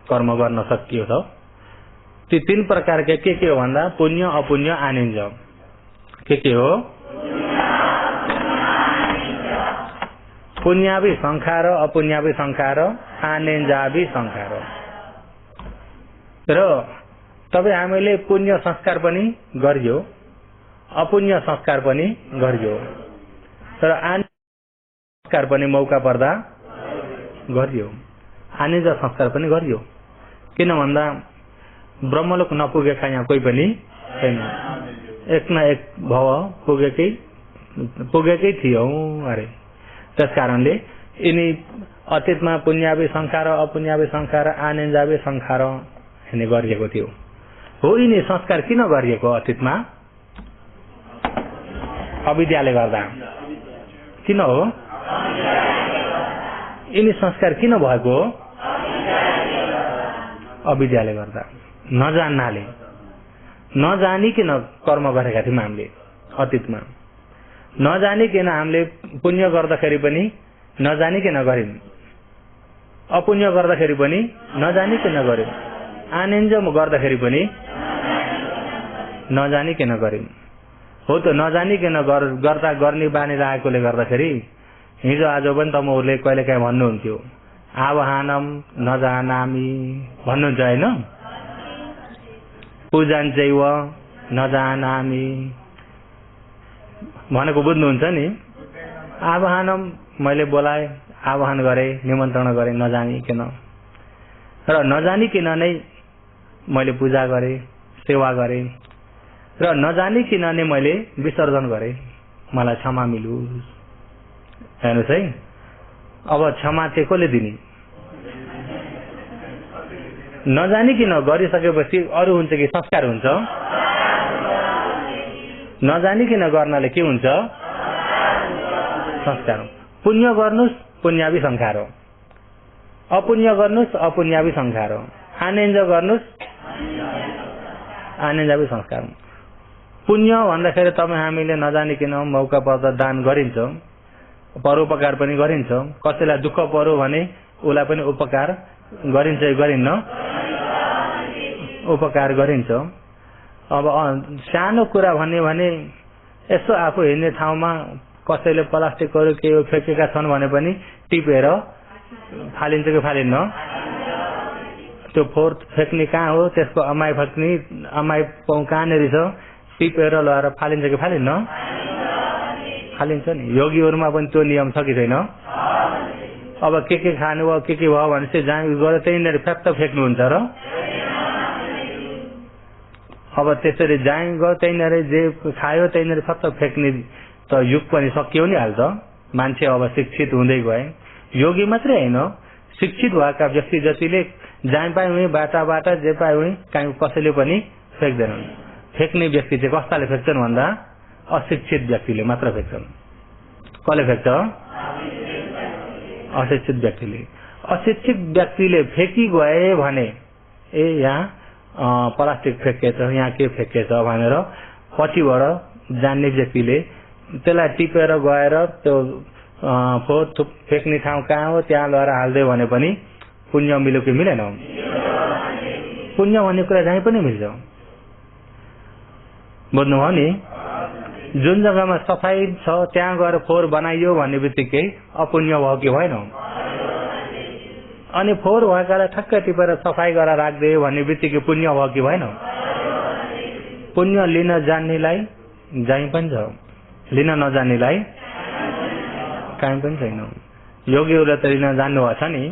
Speaker 1: कर्म गर्न सकियो छ। ती 3 प्रकारका के हो भन्दा पुण्य अपुण्य आनिन्छ। के हो? पुण्याभि संखार, अपुण्याभि संखार, आनेन्जाभि संखार। र तपाईँ हामीले पुण्य संस्कार पनि गरियो, अपुण्य संस्कार पनि गरियो, तर संस्कार पनि मौका पर्दा गरियो, आनिज संस्कार पनि गरियो। किन भन्दा ब्रह्मलोक नपुगेका यहाँ कोही पनि छैन। एक न एक भव पुगेकै थियो अरे। त्यसकारणले यिनी अतीतमा पुण्यावी संस्कार, अपुण्यावी संस्कार, आनिन्जावी संस्कार यिनी गरिएको थियो। हो, यिनी संस्कार किन गरिएको? अतीतमा अविद्याले गर्दा। किन हो? यिनी संस्कार किन भएको? अविद्याले गर्दा, नजान्नाले। नजानिकन कर्म गरेका थियौँ हामीले अतीतमा। नजानिकन हामीले पुण्य गर्दाखेरि पनि नजानिकन गर्यौँ, अपुण्य गर्दाखेरि पनि नजानिकन गर्यौँ, आनन्द गर्दाखेरि पनि नजानिकन गर्यौँ। हो त, नजानिकन गर्दा गर्ने बानी लागेकोले गर्दाखेरि हिजो आज पनि तपाईँहरूले कहिलेकाहीँ भन्नुहुन्थ्यो, आवहानम नजानामी भन्नुहुन्छ होइन? पूजान चैव नजानामी भनेको बुझ्नुहुन्छ नि? आवाहनम मैले बोलाए, आवाहन गरे, निमन्त्रण गरे नजानिकन, र नजानिकन नै मैले पूजा गरे, सेवा गरे, र नजानिकन नै मैले विसर्जन गरे। मलाई क्षमा मिलोस्। हेर्नुहोस् है, अब क्षमा चाहिँ कसले दिने? नजानिकन गरिसकेपछि अरू हुन्छ कि संस्कार हुन्छ? नजानिकन गर्नाले के हुन्छ? संस्कार। पुण्य गर्नुस् पुण्यावी संस्कार हो, अपुण्य गर्नुस् अपुण्यावी संस्कार हो, आनन्द गर्नुस् आनन्दावी संस्कार। पुण्य भन्दाखेरि तपाईँ हामीले नजानिकन मौका पर्दा दान गरिन्छ, परोपकार पनि गरिन्छ। कसैलाई दुःख पर्यो भने उसलाई पनि उपकार गरिन्छ, गरिन्न? उपकार गरिन्छ। अब सानो कुरा भन्यो भने यसो आफू हिँड्ने ठाउँमा कसैले प्लास्टिकहरू के फ्याँकेका छन् भने पनि टिपेर फालिन्छ कि फालिन्न? त्यो फोहोर फ्याँक्ने कहाँ हो, त्यसको अमाई फ्याँक्ने अमाई पाउ कहाँनिर छ, टिपेर लगाएर फालिन्छ कि फालिन्न? फालिन्छ नि। योगीहरूमा पनि त्यो नियम छ कि छैन? अब के खानु भयो, के भयो भने चाहिँ जहाँ गएर त्यहीँनिर फ्याँक्त फ्याँक्नुहुन्छ र? अब त्यसरी जहाँ गयो त्यहीँनिर जे खायो त्यहीँनिर फ्याँक्त फ्याँक्ने त युग पनि सकियो नि हाल्छ। मान्छे अब शिक्षित हुँदै गए। योगी मात्रै होइन, शिक्षित भएका व्यक्ति जतिले जहाँ पाए उहीँ बाटाबाट जे पाए उहीँ कहीँ कसैले पनि फ्याँक्दैनन्। फ्याँक्ने व्यक्ति चाहिँ कस्ताले फ्याँक्छन् भन्दा अशिक्षित व्यक्तिले मात्र फ्याँक्छन्। कसले फ्याँक्छ? अशिक्षित व्यक्तिले। अशिक्षित व्यक्तिले फ्याँकी गए भने ए यहाँ प्लास्टिक फ्याँकेछ, यहाँ के फ्याँकेछ भनेर पछिबाट जान्ने व्यक्तिले त्यसलाई टिपेर गएर त्यो फोहोर फ्याँक्ने ठाउँ कहाँ हो त्यहाँ लगेर हाल्दै भने पनि पुण्य मिल्यो कि मिलेन? पुण्य भन्ने कुरा जहीँ पनि मिल्छ। बुझ्नुभयो नि? जुन जग्गामा सफाई छ त्यहाँ गएर फोहोर बनाइयो भन्ने बित्तिकै अपुण्य भयो कि भएन? अनि फोहोर भएकालाई ठक्क टिपेर सफाई गरेर राख्दियो भन्ने बित्तिकै पुण्य भयो कि भएन? पुण्य लिन जान्नेलाई जहीँ पनि छ, लिन नजान्नेलाई कहीँ पनि छैन। योगीहरूले त लिन जान्नु भएको छ नि।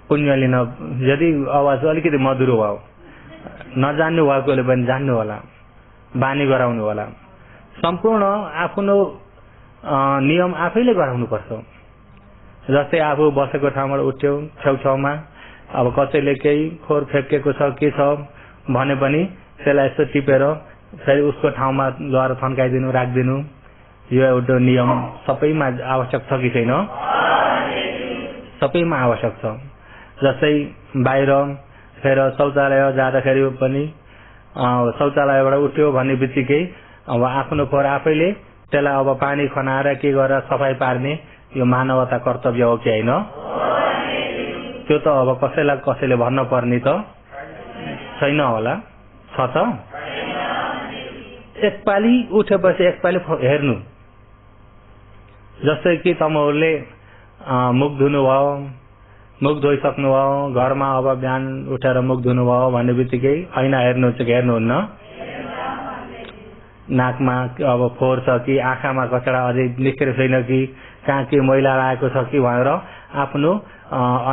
Speaker 1: पुण्य लिन यदि आवाज अलिकति मधुरो भयो, नजान्नु भएकोले पनि जान्नु होला, बानी गराउनु होला। सम्पूर्ण आफ्नो नियम आफैले गराउनु पर्छ। जस्तै आफू बसेको ठाउँबाट उठ्यो छेउछाउमा अब कसैले केही फोहोर फ्याँकेको छ के छ भने पनि त्यसलाई यसो टिपेर फेरि उसको ठाउँमा लगेर थन्काइदिनु, राखिदिनु। यो एउटा नियम सबैमा आवश्यक छ कि छैन? सबैमा आवश्यक छ। जस्तै बाहिर फेर शौचालय जाँदाखेरि पनि शौचालयबाट उठ्यो भन्ने बित्तिकै अब आफ्नो फोहोर आफैले त्यसलाई अब पानी खनाएर के गरेर सफाई पार्ने यो मानवता कर्तव्य हो कि होइन? त्यो त अब कसैलाई कसैले भन्न पर्ने त छैन होला। छ त? एकपाली उठेपछि एकपाली हेर्नु। जस्तै कि तपाईँहरूले मुख धुनुभयो, मुख धोइसक्नुभयो, घरमा अब बिहान उठेर मुख धुनुभयो भन्ने बित्तिकै ऐना हेर्नुहुन्छ कि हेर्नुहुन्न? नाकमा अब फोहोर छ कि आँखामा कचडा अझै निस्केर छैन कि कहाँ के मैला लागेको छ कि भनेर आफ्नो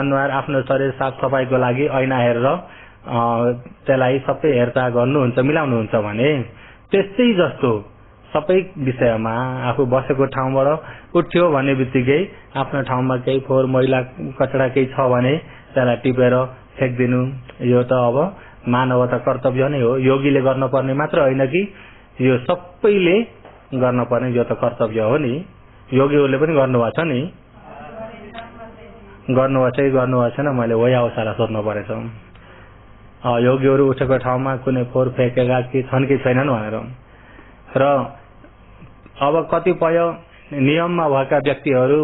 Speaker 1: अनुहार आफ्नो शरीर साफ सफाईको लागि ऐना हेरेर त्यसलाई सबै हेरचाह गर्नुहुन्छ, मिलाउनुहुन्छ भने त्यस्तै जस्तो सबै विषयमा आफू बसेको ठाउँबाट उठ्यो भन्ने बित्तिकै आफ्नो ठाउँमा केही फोहोर मैला कचडा केही छ भने त्यसलाई टिपेर फ्याँकिदिनु। यो त अब मानवता कर्तव्य नै हो। योगीले गर्नुपर्ने मात्र होइन कि यो सबैले गर्नुपर्ने यो त कर्तव्य हो नि। योगीहरूले पनि गर्नुभएको छ नि, गर्नुभएको छ कि गर्नुभएको छैन मैले वही अवसर सोध्नु परेछ। योगीहरू उठेको ठाउँमा कुनै फोहोर फ्याँकेका कि छन् कि छैनन् भनेर। र अब कतिपय नियममा भएका व्यक्तिहरू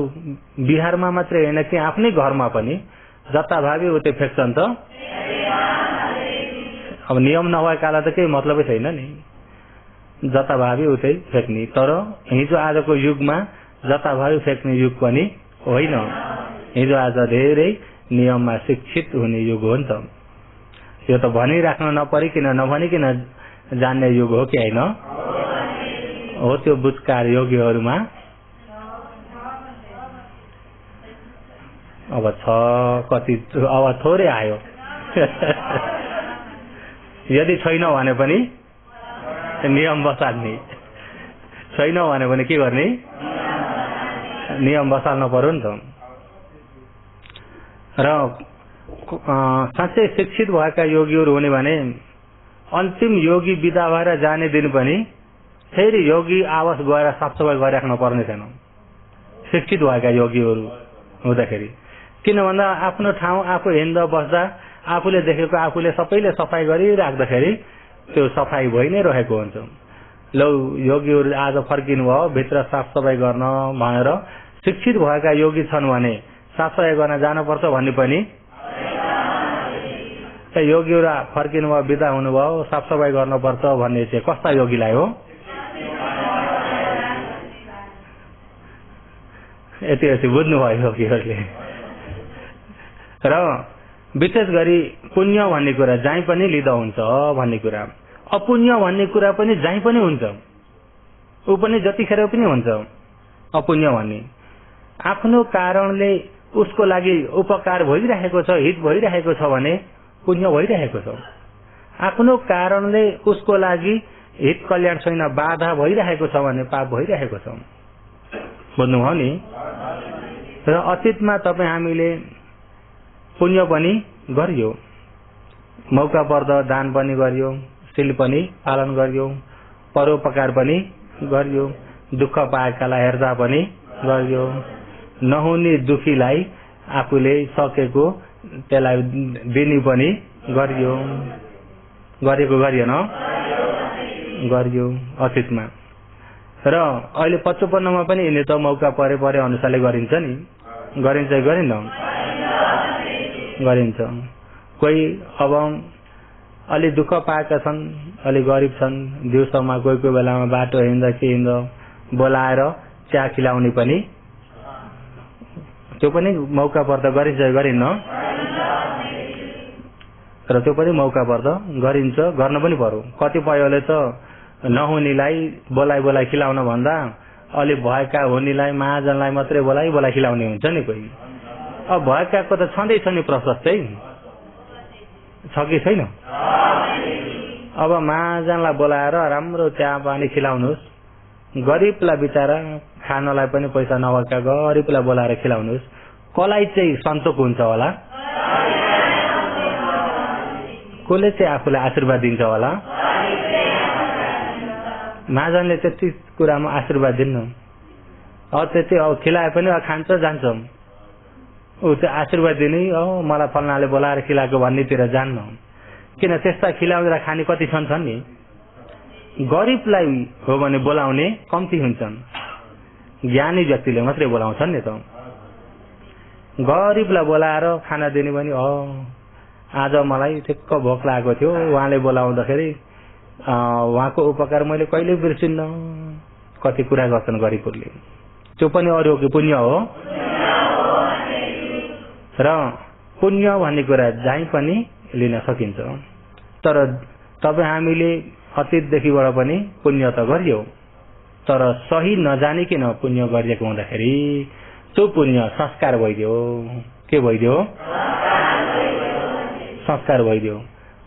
Speaker 1: बिहारमा मात्रै होइन कि आफ्नै घरमा पनि जताभावी उतै फ्याँक्छन् त। अब नियम नभएकालाई त केही मतलबै छैन नि, जताभावी उतै फ्याँक्ने। तर हिजो आजको युगमा जताभावी फ्याँक्ने युग पनि होइन। हिजो आज धेरै नियममा शिक्षित हुने युग हो नि त। यो त भनिराख्न नपरिकन नभनिकन जान्ने युग हो कि होइन? हो त्यो बुझकार योगीहरूमा अब छ कति, अब थोरै आयो। यदि छैन भने पनि नियम बसाल्ने, छैन भने पनि के गर्ने? नियम बसाल्नु पर्यो नि त। र साँच्चै शिक्षित भएका योगीहरू हुने भने अन्तिम योगी बिदा भएर जाने दिन पनि फेरि योगी आवास गएर साफसफाई गरिराख्नु पर्ने छैन शिक्षित भएका योगीहरू हुँदाखेरि। किन भन्दा आफ्नो ठाउँ आफू हिँड्दा बस्दा आफूले देखेको आफूले सबैले सफाई गरिराख्दाखेरि त्यो सफाई भइ नै रहेको हुन्छ। लौ योगीहरू आज फर्किनु भयो भित्र साफसफाई गर्न भनेर शिक्षित भएका योगी छन् भने साफसफाई गर्न जानुपर्छ भन्ने पनि योगीहरू फर्किनु भयो बिदा हुनुभयो साफसफाई गर्नुपर्छ भन्ने चाहिँ कस्ता योगीलाई हो? यति यति बुझ्नुभयो योगीहरूले। र विशेष गरी पुण्य भन्ने कुरा जहीँ पनि लिँदा हुन्छ भन्ने कुरा, अपुण्य भन्ने कुरा पनि जहीँ पनि हुन्छ, ऊ पनि जतिखेर पनि हुन्छ। अपुण्य भन्ने आफ्नो कारणले उसको लागि उपकार भइरहेको छ, हित भइरहेको छ भने पुण्य भइरहेको छ। आफ्नो कारणले उसको लागि हित कल्याण छैन, बाधा भइरहेको छ भने पाप भइरहेको छ। बुझ्नुभयो नि? र अतीतमा तपाईँ हामीले पुण्य पनि गरियो, मौका पर्दा दान पनि गरियो, शील पनि पालन गरियो, परोपकार पनि गरियो, दुःख पाएकालाई हेर्दा पनि गरियो, नहुने दुखीलाई आफूले सकेको त्यसलाई दिने पनि गरियो, गरेको गरिएन गरियो अतीतमा। र अहिले 55 पनि यिनी त मौका परे परे अनुसारले गरिन्छ नि, गरिन्छ गरिन गरिन्छ। कोही अब अलि दुःख पाएका छन्, अलि गरिब छन्, दिउँसोमा कोही कोही बेलामा बाटो हिँड्दा के हिँड्दा बोलाएर चिया खिलाउने पनि, त्यो पनि मौका पर्दा गरिन्छ गरिन्न? र त्यो पनि मौका पर्दा गरिन्छ, गर्न पनि पर्यो। कतिपयले त नहुनेलाई बोलाइ बोलाइ खिलाउन भन्दा अलि भएका हुनेलाई महाजनलाई मात्रै बोलाइ बोलाइ खिलाउने हुन्छ नि कोही। अब भएकाको त छँदैछ नि प्रशस्तै, छ कि छैन? अब महाजनलाई बोलाएर राम्रो चिया पानी खिलाउनुहोस्, गरिबलाई बिचारा खानलाई पनि पैसा नभएका गरिबलाई बोलाएर खिलाउनुहोस्, कसलाई चाहिँ सन्तोक हुन्छ होला? कसले चाहिँ आफूलाई आशीर्वाद दिन्छ होला? महाजनले त्यति कुरामा आशीर्वाद दिनु, त्यति खिलाए पनि खान्छ जान्छ, ऊ चाहिँ आशीर्वाद दिने मलाई फल्नाले बोलाएर खिलाएको भन्नेतिर जान्न। किन त्यस्ता खिलाउँदा खाने कति छन् नि? गरिबलाई हो भने बोलाउने कम्ती हुन्छन्, ज्ञानी व्यक्तिले मात्रै बोलाउँछन् नि त। गरिबलाई बोलाएर खाना दिने पनि आज मलाई ठिक्क भोक लागेको थियो, उहाँले बोलाउँदाखेरि उहाँको उपकार मैले कहिले बिर्सिन्न। कति कुरा गर्छन् गरिबहरूले, त्यो पनि अरू पुण्य हो। र पुण्य भन्ने कुरा जहीँ पनि लिन सकिन्छ। तर तपाईँ हामीले अतीतदेखिबाट पनि पुण्य त गरियो, तर सही नजानिकन पुण्य गरिएको हुँदाखेरि त्यो पुण्य संस्कार भइदियो। के भइदियो? संस्कार भइदियो।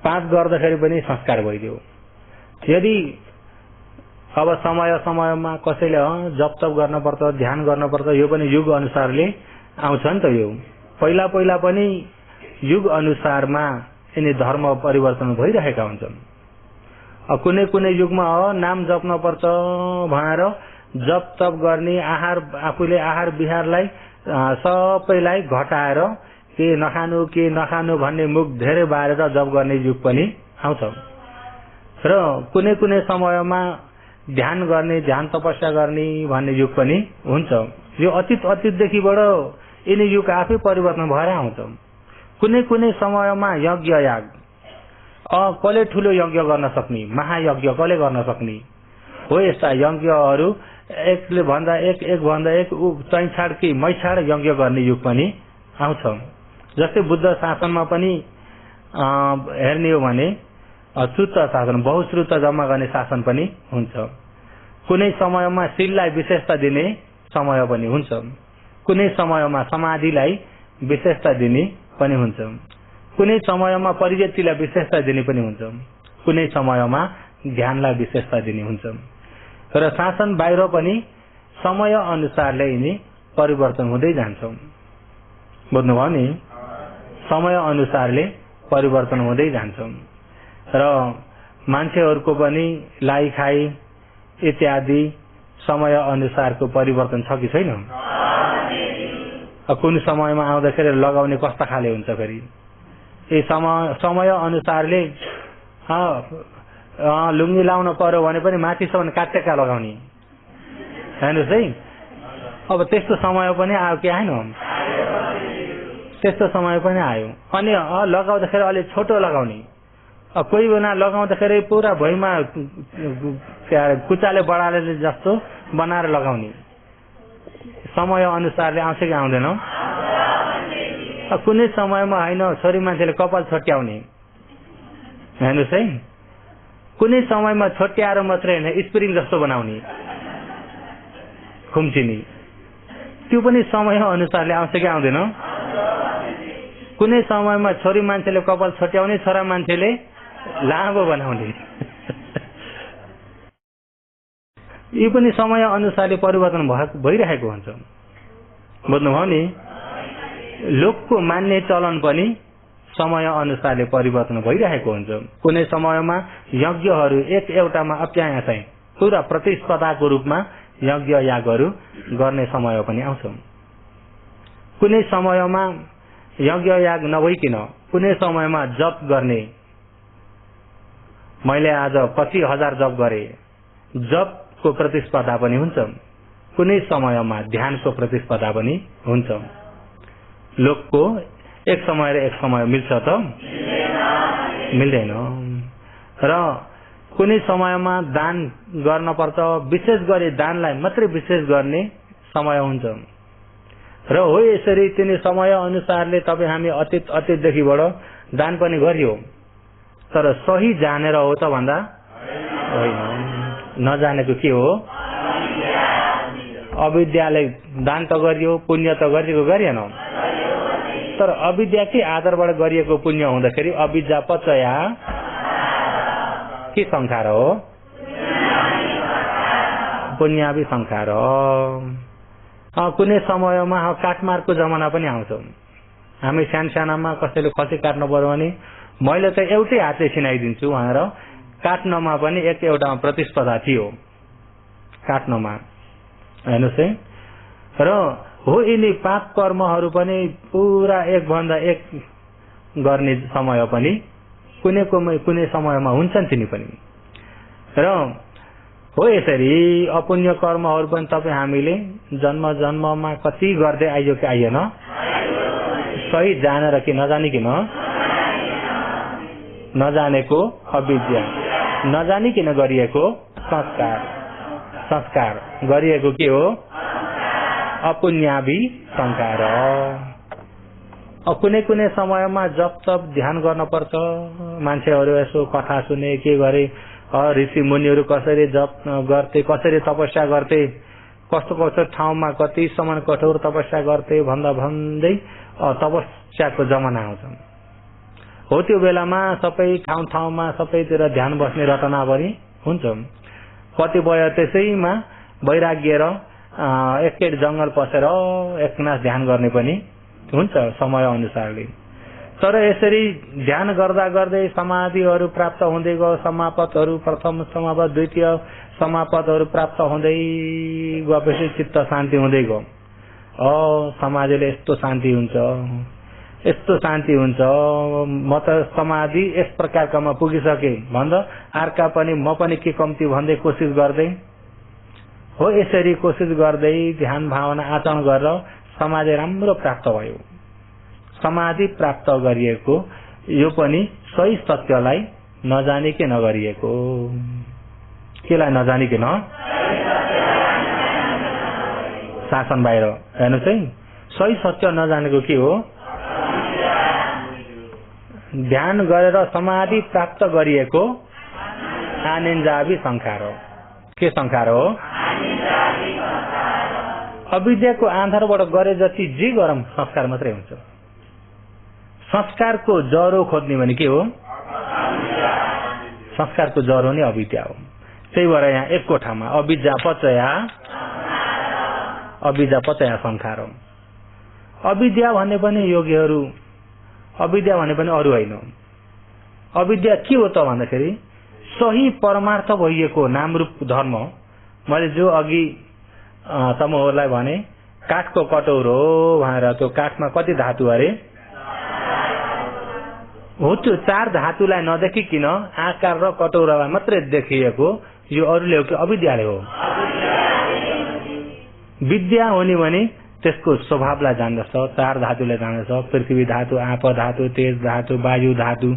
Speaker 1: पाप गर्दाखेरि पनि संस्कार भइदियो। यदि अब समय समयमा कसैले जप तप गर्न पर्छ, ध्यान गर्न पर्छ, यो पनि युग अनुसारले आउँछ नि त। यो पहिला पहिला पनि युग अनुसारमा यिनी धर्म परिवर्तन भइरहेका हुन्छन्। कुनै कुनै युगमा नाम जप्न पर्छ भनेर जप तप गर्ने, आफूले आहार विहारलाई सबैलाई घटाएर के नखानु भन्ने मुख धेरै बारेर जप गर्ने युग पनि आउँछ। र कुनै कुनै समयमा ध्यान गर्ने, ध्यान तपस्या गर्ने भन्ने युग पनि हुन्छ। यो अतीतदेखिबाट यिनी युग आफै परिवर्तन भएर आउँछ। कुनै कुनै समयमा यज्ञ याग, कसले ठुलो यज्ञ गर्न सक्ने, महायज्ञ कसले गर्न सक्ने हो, यस्ता यज्ञहरू एकले भन्दा एक चैछाड कि मैछाड यज्ञ गर्ने युग पनि आउँछ। जस्तै बुद्ध शासनमा पनि हेर्ने हो भने श्रुत शासन, बहुश्रुत जम्मा गर्ने शासन पनि हुन्छ। कुनै समयमा शीललाई विशेषता दिने समय पनि हुन्छ। कुनै समयमा समाधिलाई विशेषता दिने पनि हुन्छ। कुनै समयमा परिवृत्तिलाई विशेषता दिने पनि हुन्छ। कुनै समयमा ध्यानलाई विशेषता दिने हुन्छ। र शासन बाहिर पनि समय अनुसारले यिनी परिवर्तन हुँदै जान्छ। बुझ्नुभयो नि? समय अनुसारले परिवर्तन हुँदै जान्छ। र मान्छेहरूको पनि लाई खाई इत्यादि समय अनुसारको परिवर्तन छ कि छैन? कुन समयमा आउँदाखेरि लगाउने कस्ता खाले हुन्छ, फेरि यी समय अनुसारले लुङ्गी लाउन पर्यो भने पनि माथिसम्म काटेका लगाउने, हेर्नुहोस् है। अब त्यस्तो समय पनि आयो कि आएन? त्यस्तो समय पनि आयो। अनि लगाउँदाखेरि अलिक छोटो लगाउने, कोही बेला लगाउँदाखेरि पुरा भुइँमा कुचाले बडाले जस्तो बनाएर लगाउने। समय अनुसारले आउँछ कि आउँदैन? कुनै समयमा होइन, छोरी मान्छेले कपाल छोट्याउने, हेर्नुहोस् है। कुनै समयमा छोट्याएर मात्रै होइन, स्प्रिङ जस्तो बनाउने, खुम्चिने, त्यो पनि समय अनुसारले आउँछ कि आउँदैन? कुनै समयमा छोरी मान्छेले कपाल छोट्याउने, छोरा मान्छेले लामो बनाउने, यो पनि समय अनुसारले परिवर्तन भइरहेको हुन्छ। बुझ्नुभयो नि? लोकको मान्ने चलन पनि समय अनुसारले परिवर्तन भइरहेको हुन्छ। कुनै समयमा यज्ञहरू एउटामा अप्याय चाहिँ पुरा प्रतिस्पर्धाको रूपमा यज्ञ यागहरू गर्ने समय पनि आउँछ। कुनै समयमा यज्ञ याग नभइकन कुनै समयमा जप गर्ने, मैले आज 25,000 जप गरे, जपको प्रतिस्पर्धा पनि हुन्छ। कुनै समयमा ध्यानको प्रतिस्पर्धा पनि हुन्छ। लोकको एक समय र एक समय मिल्छ त? मिल्दैन। र कुनै समयमा दान गर्न पर्छ, विशेष गरी दानलाई मात्रै विशेष गर्ने समय हुन्छ। र हो यसरी तिनी समय अनुसारले तपाईँ हामी अतीतदेखिबाट दान पनि गरियो, तर सही जानेर हो त भन्दा होइन, नजानेको के हो? अविद्याले दान त गरियो, पुण्य त गरिएको गरिएन, तर अविद्याकै आधारबाट गरिएको पुण्य हुँदाखेरि अविद्या पचया के संखार हो? पुण्यावि संखार हो। कुनै समयमा काटमारको जमाना पनि आउँछ। हामी सानसानामा कसैले खसी काट्नु पर्यो भने मैले त एउटै हातले सिनाइदिन्छु भनेर काट्नमा पनि एउटामा प्रतिस्पर्धा थियो, काट्नमा, हेर्नुहोस् है। र हो यिनी पाप कर्महरू पनि पुरा एकभन्दा एक गर्ने समय पनि कुनै समयमा हुन्छन् तिनी पनि। र हो यसरी अपुण्य कर्महरू पनि तपाईँ हामीले जन्म जन्ममा कति गर्दै आइयो कि आइएन? सही जानेर कि नजानिकन? नजानेको अविद्या, नजानिकन गरिएको संस्कार गरिएको के हो? अपुण्यावि संस्कार। कुनै कुनै समयमा जप तप ध्यान गर्न पर्छ। मान्छेहरू यसो कथा सुने के गरे, ऋषि मुनिहरू कसरी जप गर्थे, कसरी तपस्या गर्थे, कस्तो कस्तो ठाउँमा कतिसम्म कठोर तपस्या गर्थे भन्दा भन्दै तपस्याको जमाना आउँछ। हो त्यो बेलामा सबै ठाउँ ठाउँमा सबैतिर ध्यान बस्ने रटनाभरि हुन्छ। कतिपय त्यसैमा वैराग्य र एकै जंगल पसेर एकनास ध्यान गर्ने पनि हुन्छ समय अनुसारले। तर यसरी ध्यान गर्दा गर्दै समाधिहरू प्राप्त हुँदै गयो, समापतहरू प्रथम समापत द्वितीय समापतहरू प्राप्त हुँदै गएपछि चित्त शान्ति हुँदै गयो। समाधिले यस्तो शान्ति हुन्छ, यस्तो शान्ति हुन्छ, म त समाधि यस प्रकारकामा पुगिसके भन्दा अर्का पनि म पनि के कम्ती भन्दै कोसिस गर्दै हो। यसरी कोसिस गर्दै ध्यान भावना आचरण गरेर समाधि राम्रो प्राप्त भयो। समाधि प्राप्त गरिएको यो पनि सही सत्यलाई नजानिके नगरिएको। केलाई नजानिकन? शासन बाहिर हेर्नुहोस् है, सही सत्य नजानेको के हो? ध्यान गरेर समाधि प्राप्त गरिएको आनिन्जावी संखार हो। के संखार हो? अविद्याको आधारबाट गरे जति जे गरम संस्कार मात्रै हुन्छ। संस्कारको जरो खोज्ने भने के हो? संस्कारको जरो नै अविद्या हो। त्यही भएर यहाँ एक कोठामा अविद्या पचया संखार हो। अविद्या भन्ने पनि योगीहरू, अविद्या भन्ने पनि अरू होइन। अविद्या के हो त भन्दाखेरि सही परमार्थ भइएको नामरूप धर्म। मैले जो अघि तमहरूलाई भने काठको कटौरो हो भनेर, त्यो काठमा कति धातु अरे हो, त्यो 4 धातुलाई नदेखिकन आकार र कटौरालाई मात्रै देखिएको यो अरूले हो कि अविद्याले हो? विद्या हुने भने त्यसको स्वभावलाई जान्दछ, 4 धातुलाई जान्दछ, पृथ्वी धातु, आप धातु, तेज धातु, वायु धातु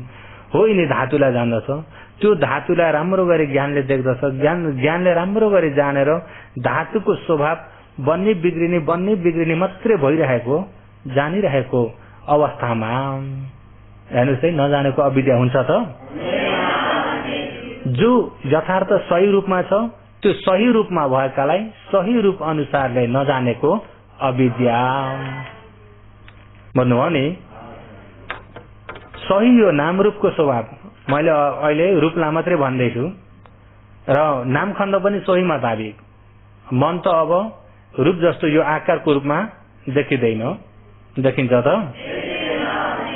Speaker 1: हो, यिनी धातुलाई जान्दछ। त्यो धातुलाई राम्रो गरी ज्ञानले देख्दछ। ज्ञानले राम्रो गरी जानेर धातुको स्वभाव बन्ने बिग्रिने मात्रै भइरहेको जानिरहेको अवस्थामा हेर्नुहोस् है, नजानेको अविद्या हुन्छ त? जो यथार्थ सही रूपमा छ त्यो सही रूपमा भएकालाई सही रूप अनुसारले नजानेको अविद्या भन्नुभयो नि। सही यो नामरूपको स्वभाव। मैले अहिले रूपलाई मात्रै भन्दैछु र नामखण्ड पनि सही मुताबिक। मन त अब रूप जस्तो यो आकारको रूपमा देखिँदैन, देखिन्छ त?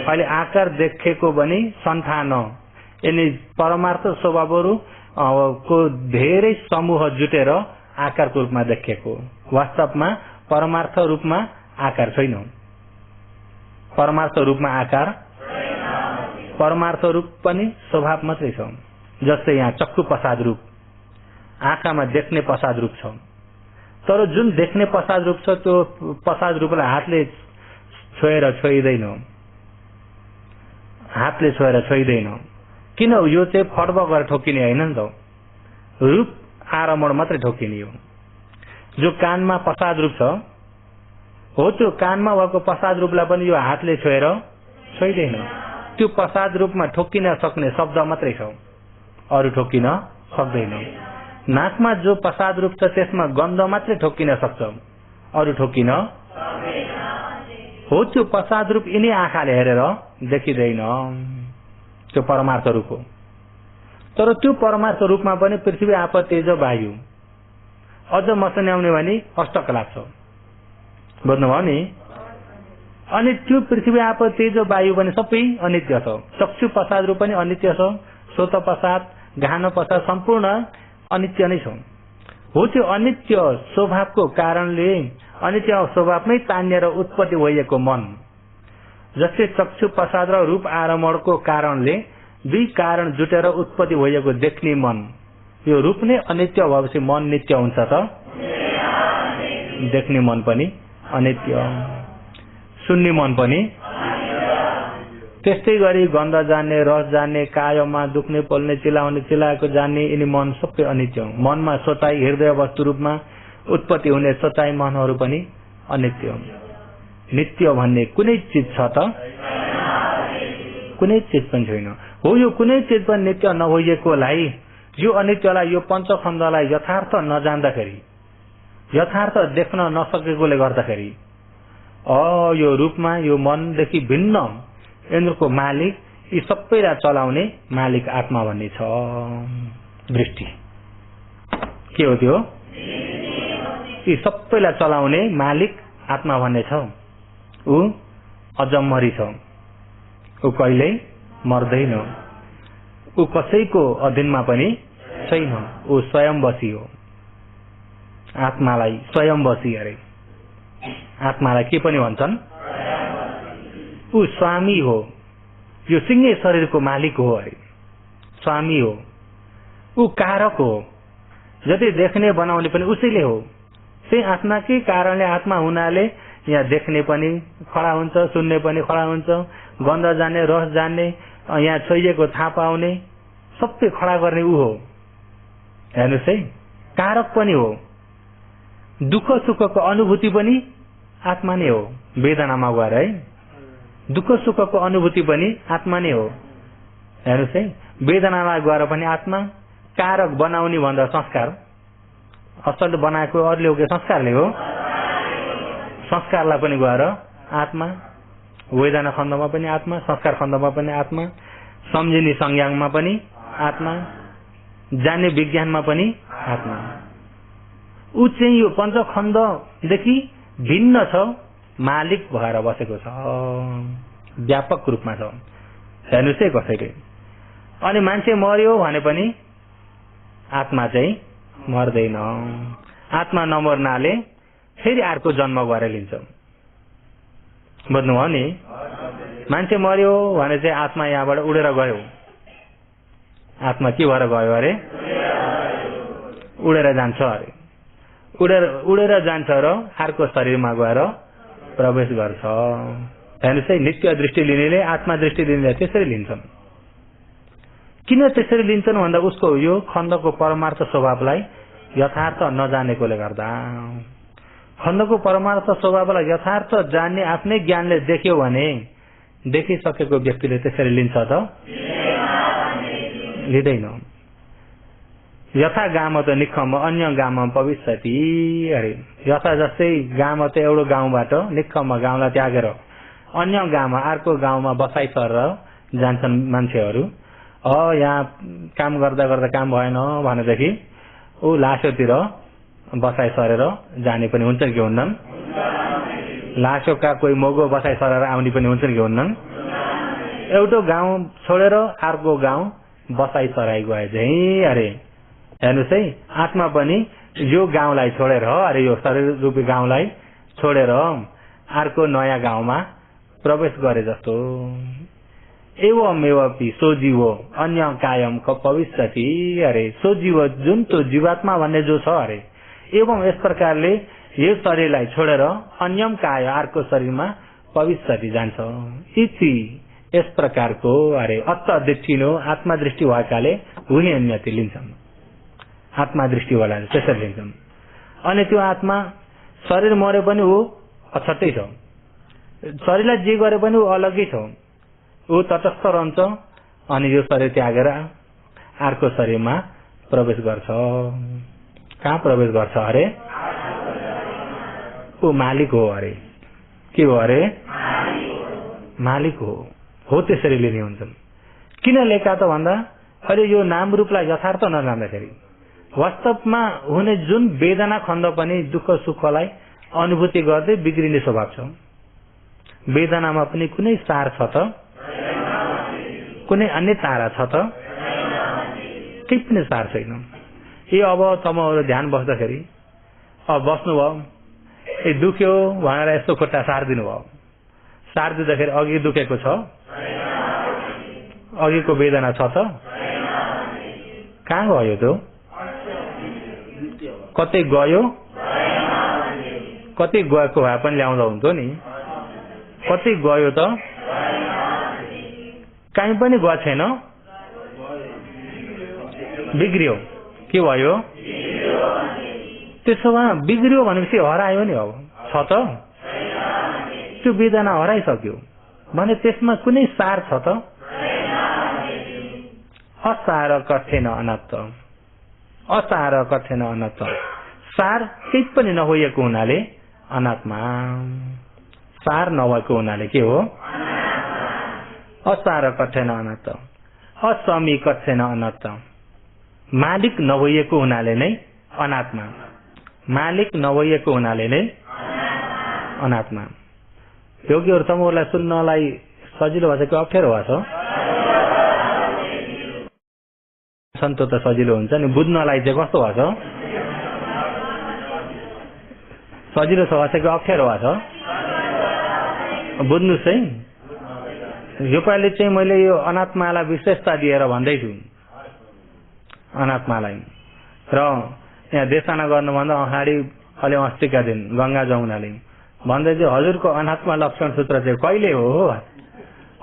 Speaker 1: अहिले आकार देखेको पनि सन्तान, यिनी परमार्थ स्वभावहरू को धेरै समूह जुटेर आकारको रूपमा देखिएको। वास्तवमा परमार्थ रूपमा आकार छैन। परमार्थ रूपमा आकार, परमार्थ रूप पनि स्वभाव मात्रै छ। जस्तै यहाँ चक्षु प्रसाद रूप, आँखामा देख्ने प्रसाद रूप छ। तर जुन देख्ने प्रसाद रूप छ त्यो प्रसाद रूपलाई हातले छोएर छोइदैन, हातले छोएर छोइदैन। किन? यो चाहिँ फड्ब गरेर ठोकिने होइन नि त, रूप आरम्भ मात्रै ठोकिने हो। जो कानमा प्रसाद रूप छ हो, त्यो कानमा भएको प्रसाद रूपलाई पनि यो हातले छोएर छोइदैन। त्यो प्रसाद रूपमा ठोकिन सक्ने शब्द मात्रै छ, अरू ठोकिन सक्दैन। नाकमा जो प्रसाद रूप छ त्यसमा गन्ध मात्रै ठोकिन सक्छ, अरू ठोकिन हो। त्यो प्रसाद रूप यिनी आँखाले हेरेर देखिँदैन, त्यो परमार्थ रूप हो। तर त्यो परमार्थ रूपमा पनि पृथ्वी आप तेज वायु अझ मसँग आउने भने अष्टकला छ, बुझ्नुभयो नि? अनि त्यो पृथ्वी आप तेज वायु पनि सबै अनित्य छ। चक्षु प्रसाद रूप पनि अनित्य छ, श्रोत प्रसाद, घान प्रसाद सम्पूर्ण अनित्य नै छ। हो, त्यो अनित्य स्वभावको कारणले, अनित्य स्वभावमै तानिएर उत्पत्ति भइएको मन, जस्तै चक्षु प्रसाद र रूप आरम्भको कारणले दुई कारण जुटेर उत्पत्ति भइएको देख्ने मन, यो रूप नै अनित्य भएपछि मन नित्य हुन्छ त? देख्ने मन पनि अनित्य, सुन्ने मन पनि त्यस्तै गरी गन्ध जान्ने, रस जान्ने, कायमा दुख्ने, पोल्ने, चिलाउने, चिलाएको जान्ने, यिनी मन सबै अनित्य हुन्। मनमा सोचाइ, हृदय वस्तु रूपमा उत्पत्ति हुने सोचाइ मनहरू पनि अनित्य हुन्। नित्य भन्ने कुनै चिज छ त? कुनै चिज पनि छैन। हो, यो कुनै चिज पनि नित्य नभइएकोलाई, यो अनित्यलाई, यो पञ्चखण्डलाई यथार्थ नजान्दाखेरि, यथार्थ देख्न नसकेकोले गर्दाखेरि यो रूपमा यो मनदेखि भिन्न यिनीहरूको मालिक, यी सबैलाई चलाउने मालिक आत्मा भन्ने छ। दृष्टि के हो त्यो? यी सबैलाई चलाउने मालिक आत्मा भन्ने छ। ऊ अजम्मरी छ, ऊ कहिल्यै मर्दैन, ऊ कसैको अधीनमा पनि छैन, ऊ स्वयंवशी हो। आत्मालाई स्वयंवशी अरे, आत्मालाई के पनि भन्छन्? ऊ स्वामी हो, यो सिंहे शरीरको मालिक हो अरे, स्वामी हो। ऊ कारक हो, जति देख्ने बनाउने पनि उसैले हो। त्यही आत्माकै कारणले, आत्मा हुनाले यहाँ देख्ने पनि खडा हुन्छ, सुन्ने पनि खडा हुन्छ, गन्ध जान्ने, रस जान्ने, यहाँ छोइएको थाहा पाउने, सबै खडा गर्ने ऊ हो। हेर्नुहोस् है, कारक पनि हो। दुःख सुखको अनुभूति पनि आत्मा नै हो। वेदनामा गएर है, दुःख सुखको अनुभूति पनि आत्मा नै हो। हेर्नुहोस् है, वेदनामा गएर पनि आत्मा, कारक बनाउने भन्दा संस्कार, असल बनाएको अरूले हो कि संस्कारले हो? संस्कारलाई पनि गएर आत्मा, वेदना खण्डमा पनि आत्मा, संस्कार खण्डमा पनि आत्मा, सम्झिने संज्ञानमा पनि आत्मा, जान्ने विज्ञानमा पनि आत्मा। ऊ चाहिँ यो पञ्चखण्डदेखि भिन्न छ, मालिक भएर बसेको छ, व्यापक रूपमा छ। हेर्नुहोस् है कसैले। अनि मान्छे मर्यो भने पनि आत्मा चाहिँ मर्दैन। आत्मा नमर्नाले फेरि अर्को जन्म गरेर लिन्छ। बुझ्नुभयो नि? मान्छे मर्यो भने चाहिँ आत्मा यहाँबाट उडेर गयो। आत्मा के भएर गयो अरे? उडेर जान्छ अरे। उडेर जान्छ र अर्को शरीरमा गएर प्रवेश गर्छ। हेर्नुहोस् है, नित्य दृष्टि लिनेले, आत्मा दृष्टि लिनेले त्यसरी लिन्छन्। किन त्यसरी लिन्छन् भन्दा उसको यो खण्डको परमार्थ स्वभावलाई यथार्थ नजानेकोले गर्दा। खण्डको परमार्थ स्वभावलाई यथार्थ जान्ने आफ्नै ज्ञानले देख्यो भने, देखिसकेको व्यक्तिले त्यसरी लिन्छ त? लिँदैन। यथा गाम त निखम अन्य गाम भविष्यति अरे। यथा जस्तै गाम त एउटा गाउँबाट निखम गाउँलाई त्यागेर अन्य गाउँमा, अर्को गाउँमा बसाइ सरेर जान्छन् मान्छेहरू। यहाँ काम गर्दा गर्दा काम भएन भनेदेखि ऊ लासोतिर बसाइ सरेर जाने पनि हुन्छन् कि हुन्नन्? लासोका कोही मोगो बसाइ सरेर आउने पनि हुन्छन् कि हुन्नन्? एउटा गाउँ छोडेर अर्को गाउँ बसाइ सराई गए चाहिँ अरे। हेर्नुहोस् है, आत्मा पनि यो गाउँलाई छोडेर अरे, यो शरीर रूपी गाउँलाई छोडेर अर्को नयाँ गाउँमा प्रवेश गरे जस्तो। एवमेवपि सो जीव अन्य कायम भविष्यति अरे। सो जीव, जुन त्यो जीवात्मा भन्ने जो छ अरे, एवं यस प्रकारले यो शरीरलाई छोडेर अन्यम काय अर्को शरीरमा भविष्यति जान्छ। इति यस प्रकारको अरे अत्त दृष्टिनो आत्मा दृष्टि भएकाले उही अन्यति लिन्छन्। आत्मा दृष्टि वाला त्यसरी लिन्छन्। अनि त्यो आत्मा शरीर मरे पनि ऊ अछट्टै छ, शरीरलाई जे गरे पनि ऊ अलग्गै छ, ऊ तटस्थ रहन्छ। अनि यो शरीर त्यागेर अर्को शरीरमा प्रवेश गर्छ। कहाँ प्रवेश गर्छ अरे? ऊ मालिक हो अरे। के हो अरे? मालिक हो। त्यसरी लिने हुन्छन्। किन लेखा त भन्दा, अहिले यो नाम रूपलाई यथार्थ नजान्दाखेरि वास्तवमा हुने जुन वेदना खण्ड पनि दुःख सुखलाई अनुभूति गर्दै बिग्रिने स्वभाव छ। वेदनामा पनि कुनै सार छ त? कुनै अन्य तारा छ त? केही पनि सार छैन। अब तपाईँहरू ध्यान बस्दाखेरि अब बस्नुभयो, दुख्यो भनेर यस्तो खुट्टा सारिदिनु भयो, सारिदिँदाखेरि अघि दुखेको छ? अघिको वेदना छ त? कहाँ गयो त्यो? कतै गयो? कतै गएको भए पनि ल्याउँदा हुन्थ्यो नि। कतै गयो त? कहीँ पनि गएको छैन, बिग्रियो। के भयो? त्यसो भए बिग्रियो भनेपछि हरायो नि। अब छ त? मृत्यु वेदना हराइसक्यो भने त्यसमा कुनै सार छ त? असार कठेन अनत्त, असार कठेन अनत्त, सार केही पनि नहोएको हुनाले अनात्मा, सार नभएको हुनाले के हो? असार कठेन अनत्त, असमी कठेन अनत्त, मालिक नभइएको हुनाले नै अनात्मा, मालिक नभइएको हुनाले नै अनात्मा। योगीहरू समूहलाई सुन्नलाई सजिलो भएछ कि अप्ठ्यारो भएछ? सन्तो त सजिलो हुन्छ नि, बुझ्नलाई चाहिँ कस्तो भएछ? सजिलो छ भएछ कि अप्ठ्यारो भएछ? बुझ्नुहोस् है, योपालि चाहिँ मैले यो अनात्मालाई विशेषता दिएर भन्दैछु। अनात्मालाई र यहाँ देशना गर्नुभन्दा अगाडि अलि अस्तिका दिन गंगा जमुनाले भन्दै थियो हजुरको अनात्मा लक्षण सूत्र चाहिँ कहिले हो?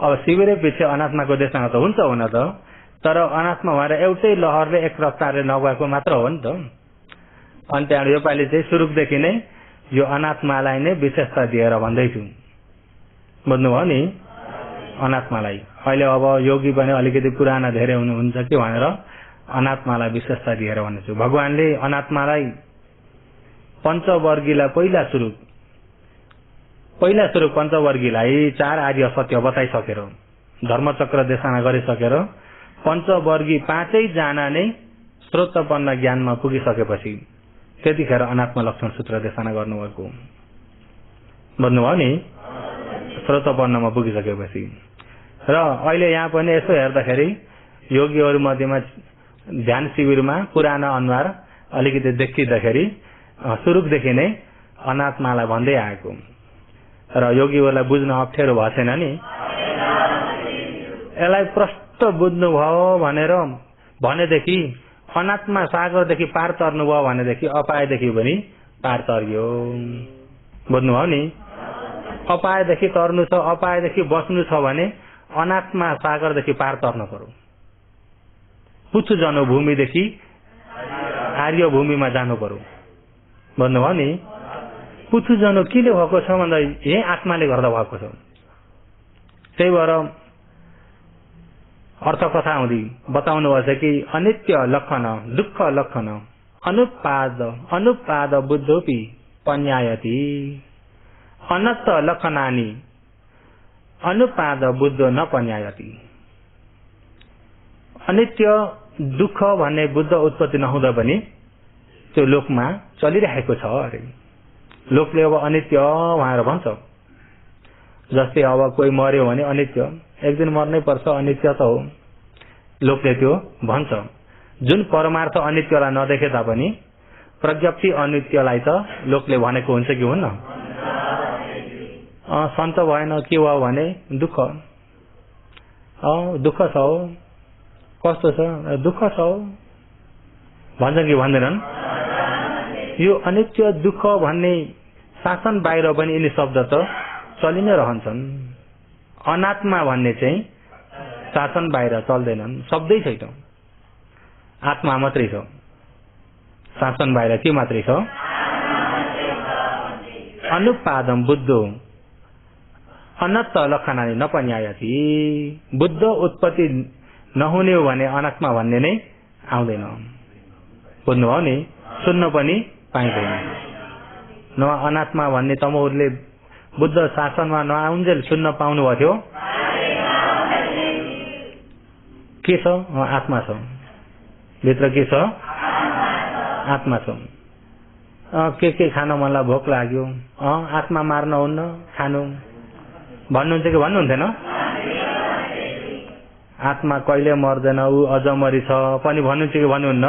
Speaker 1: अब शिविरै पछि अनात्माको देशना त हुन्छ हुन त, तर अनात्मा भएर एउटै लहरले एक रफ्तारले नगएको मात्र हो नि त। अनि त्यहाँबाट योपालि चाहिँ सुरुदेखि नै यो अनात्मालाई नै विशेषता दिएर भन्दैछु। बुझ्नुभयो नि? अनात्मालाई अहिले अब योगी पनि अलिकति पुराना धेरै हुनुहुन्छ कि भनेर अनात्मालाई विशेषता दिएर भन्दैछु। भगवानले अनात्मालाई पञ्चवर्गीलाई पहिला सुरु पञ्चवर्गीलाई 4 आर्य सत्य बताइसकेर धर्मचक्र देशना गरिसकेर पञ्चवर्गी 5 जना नै श्रोतपन्न ज्ञानमा पुगिसकेपछि त्यतिखेर अनात्मा लक्षण सूत्र देशना गर्नुभएको। बुझ्नुभयो नि? श्रोतपन्नमा पुगिसकेपछि। र अहिले यहाँ पनि यसो हेर्दाखेरि योगीहरू मध्येमा ध्यान शिविरमा पुराना अनुहार अलिकति देखिँदाखेरि सुरुदेखि नै अनात्मालाई भन्दै आएको र योगीहरूलाई बुझ्न अप्ठ्यारो भएको छैन नि। यसलाई प्रष्ट बुझ्नुभयो भनेदेखि अनात्मा सागरदेखि पार तर्नुभयो भनेदेखि अपायदेखि पनि पार तर्यो। बुझ्नुभयो नि? अपायदेखि तर्नु छ, अपायदेखि बच्नु छ भने अनात्मा सागरदेखि पार तर्न पर्यो। पुच्छु जनो भूमिदेखि आर्य भूमिमा जानु पर्यो। भन्नुभयो नि? पुच्छु जनो किले भएको छ भन्दा यही आत्माले गर्दा भएको छ। त्यही भएर अर्थ कथा हुँदी बताउनु भएछ कि अनित्य लक्षण दुःख लक्षण अनुपाद बुद्धोपि पन्यायति अनत्त लक्षणानि अनुपाद बुद्ध न पन्यायति। अनित्य दुःख भन्ने बुद्ध उत्पत्ति नहुँदा पनि त्यो लोकमा चलिरहेको छ अरे। लोकले अब अनित्य भनेर भन्छ। जस्तै अब कोही मर्यो भने अनित्य, एक दिन मर्नै पर्छ, अनित्य त हो, लोकले त्यो भन्छ। जुन परमार्थ अनित्यलाई नदेखे तापनि प्रज्ञप्ति अनित्यलाई त लोकले भनेको हुन्छ कि हुन्न? सन्त भएन के भयो भने दुःख, दुःख छ हो, कस्तो छ? दुःख छ हो भन्छ कि भन्दैनन्? यो अनित्य दुःख भन्ने शासन बाहिर पनि यिनी शब्द त चलि नै रहन्छन्। अनात्मा भन्ने चाहिँ शासन बाहिर चल्दैनन्, शब्दै छैन, आत्मा मात्रै छ। शासन बाहिर के मात्रै छ? अनुपादम बुद्धो अनत्त लक्षणानि नपन्यायति। बुद्ध उत्पत्ति नहुने हो भने अनात्मा भन्ने नै आउँदैन। बुझ्नुभयो नि? सुन्न पनि पाइँदैन। न अनात्मा भन्ने तमोहरूले बुद्ध शासनमा नआउन्जेल सुन्न पाउनु भएको थियो। के छ? आत्मा छ भित्र। के छ? आत्मा छ। के खान मनलाई भोक लाग्यो, आत्मा मार्न हुन्न, खानु भन्नुहुन्छ कि भन्नुहुन्थेन? आत्मा कहिले मर्दैन, ऊ अजमरी छ पनि भन्नुहुन्छ कि भन्नुहुन्न?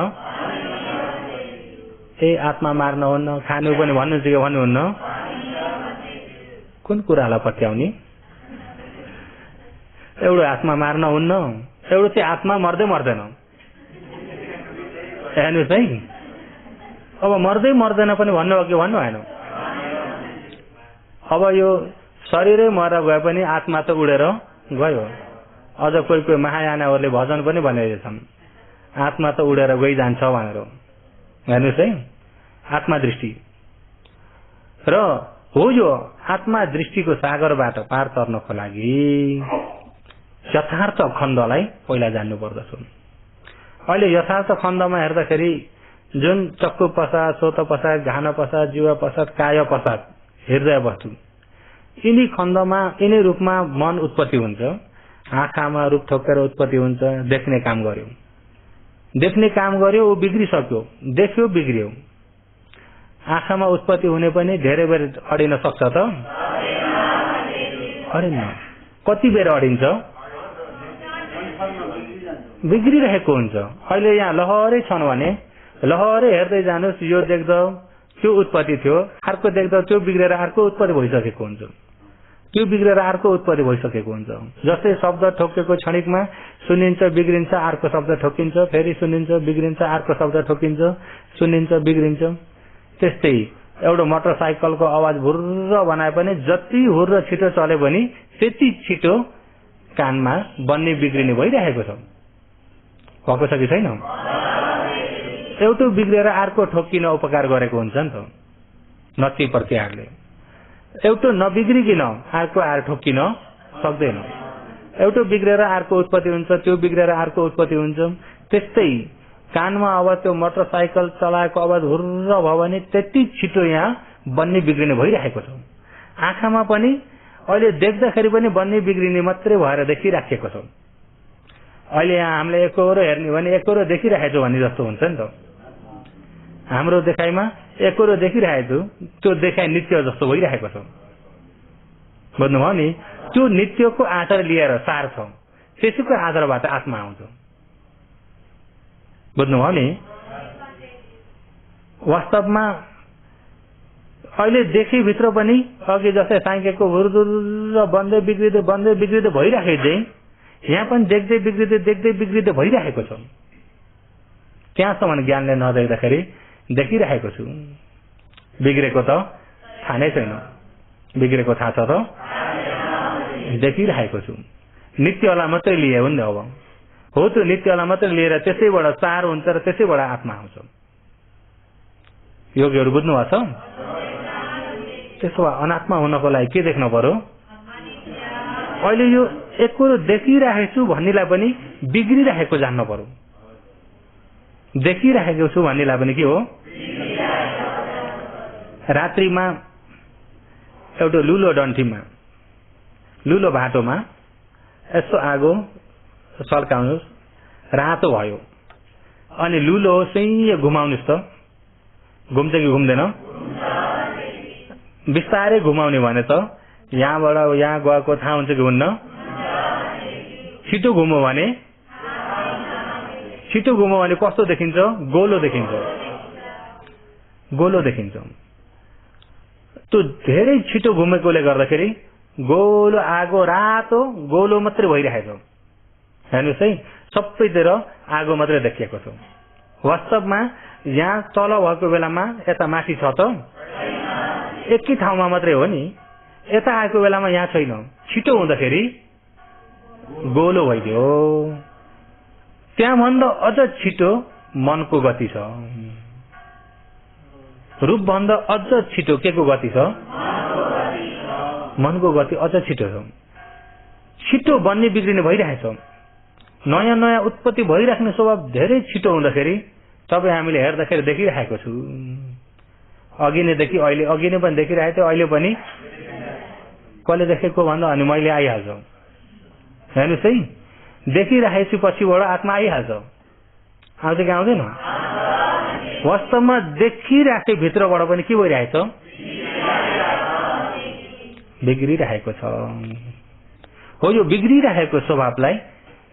Speaker 1: आत्मा मार्न हुन्न, खानु पनि भन्नुहुन्छ कि भन्नुहुन्न? कुन कुरालाई पत्याउने? एउटा आत्मा मार्न हुन्न, एउटा चाहिँ आत्मा मर्दै मर्दैन। हेर्नुहोस् है, अब मर्दै मर्दैन पनि भन्नुभयो कि भन्नु भएन? अब यो शरीरै मरेर गए पनि आत्मा त उडेर गयो। अझ कोही महायानाहरूले भजन पनि भनेछन्, आत्मा त उडेर गइजान्छ भनेर। हेर्नुहोस् है, आत्मा दृष्टि। र हो यो आत्मा दृष्टिको सागरबाट पार तर्नको लागि यथार्थ खण्डलाई पहिला जान्नु पर्दछ। अहिले यथार्थ खण्डमा हेर्दाखेरि जुन चक्कु पश्चात, सोत पश्चात, घान पश्चात, जीव पश्चात, काय पश्चात, हृदय वस्तु, यिनी खण्डमा यिनै रूपमा मन उत्पत्ति हुन्छ। आँखामा रूप ठोकेर उत्पत्ति हुन्छ। देख्ने काम गर्यो, देख्ने काम गर्यो, ऊ बिग्रिसक्यो, देख्यो बिग्रियो। आँखामा उत्पत्ति हुने पनि धेरै बेर अडिन सक्छ त? अडिन्न। कति बेर अडिन्छ? बिग्रिरहेको हुन्छ। अहिले यहाँ लहरै छन् भने लहरै हेर्दै जानुहोस्, यो देख्दा त्यो उत्पत्ति थियो, अर्को देख्दा त्यो बिग्रेर अर्को उत्पत्ति भइसकेको हुन्छ, त्यो बिग्रेर अर्को उत्पत्ति भइसकेको हुन्छ। जस्तै शब्द ठोकेको क्षणिकमा सुनिन्छ, बिग्रिन्छ, अर्को शब्द ठोकिन्छ, फेरि सुनिन्छ, बिग्रिन्छ, अर्को शब्द ठोकिन्छ, सुनिन्छ, बिग्रिन्छ। त्यस्तै एउटा मोटरसाइकलको आवाज भुर्र बनाए पनि जति हुर्र छिटो चले पनि त्यति छिटो कानमा बन्ने बिग्रिने भइरहेको छ। भएको छ कि छैन? एउटा बिग्रेर अर्को ठोकिन उपकार गरेको हुन्छ नि त नक्की प्रक्रियाले। एउटा नबिग्रिकन अर्को आएर ठोकिन सक्दैन। एउटा बिग्रेर अर्को उत्पत्ति हुन्छ, त्यो बिग्रेर अर्को उत्पत्ति हुन्छ। त्यस्तै कानमा अब त्यो मोटरसाइकल चलाएको आवाज हुर्र भयो भने त्यति छिटो यहाँ बन्ने बिग्रिने भइरहेको छ। आँखामा पनि अहिले देख्दाखेरि पनि बन्ने बिग्रिने मात्रै भएर देखिराखेको छ। अहिले यहाँ हामीले एकरो हेर्ने भने एकरो देखिरहेको भन्ने जस्तो हुन्छ नि त। हाम्रो देखाइमा एकरो देखिरहेको, त्यो देखाइ नित्य जस्तो भइरहेको छ। बुझ्नुभयो नि? त्यो नित्यको आधार लिएर सार छ, त्यसैको आधारबाट आत्मा आउँछ। बुझ्नुभयो नि? वास्तवमा अहिले देखि भित्र पनि अघि जस्तै साङ्केको हुर्दुर बन्दै बिग्रिँदै भइराखेको चाहिँ यहाँ पनि देख्दै बिग्रिँदै भइरहेको छ। त्यहाँसम्म ज्ञानले नदेख्दाखेरि देखिरहेको छु। बिग्रेको त थाहा नै छैन, बिग्रेको थाहा छ त? देखिरहेको छु। नित्यलाई मात्रै लिए हो नि अब। हो त्यो नित्यलाई मात्रै लिएर त्यसैबाट चार हुन्छ र त्यसैबाट आत्मा आउँछ। योगीहरू बुझ्नुभएको छ? त्यसो भए अनात्मा हुनको लागि के देख्न पर्यो? अहिले यो एक कुरो देखिरहेको छु भन्नेलाई पनि बिग्रिरहेको जान्न पर्यो। देखिरहेको छु भन्नेलाई पनि के हो? रात्रिमा एउटा लुलो डन्ठीमा, लुलो बाटोमा यसो आगो सल्काउनुहोस्, रातो भयो, अनि लुलो चाहिँ घुमाउनुहोस् त। घुम्छ कि घुम्दैन? बिस्तारै घुमाउने भने त यहाँबाट यहाँ गएको थाहा हुन्छ कि हुन्न? छिटो घुम्यो भने कस्तो देखिन्छ? गोलो देखिन्छ, गोलो देखिन्छ। त्यो धेरै छिटो घुमेकोले गर्दाखेरि गोलो आगो रातो गोलो मात्रै भइरहेको छ। हेर्नुहोस् है, सबैतिर आगो मात्रै देखिएको छ। वास्तवमा यहाँ तल भएको बेलामा यता माथि छ त? एकै ठाउँमा मात्रै हो नि। यता आएको बेलामा यहाँ छैन। छिटो हुँदाखेरि गोलो भइदियो। त्यहाँभन्दा अझ छिटो मनको गति छ। रूपभन्दा अझ छिटो के को गति छ? मनको गति अझ छिटो छ। छिटो बन्ने बिग्रिने भइरहेछ। नयाँ नयाँ उत्पत्ति भइराख्ने स्वभाव धेरै छिटो हुँदाखेरि तपाईँ हामीले हेर्दाखेरि देखिरहेको छु। अघि नै देखि अहिले, अघि नै पनि देखिरहेको थियो, अहिले पनि कसले देखेको भन्दा अनि मैले आइहाल्छ। हेर्नुहोस् है, देखिरहेपछि पछिबाट आत्मा आइहाल्छ। आउँछ कि आउँदैन? वास्तवमा देखिराखे भित्रबाट पनि के भइरहेछ? बिग्रिरहेको छ। हो, यो बिग्रिरहेको स्वभावलाई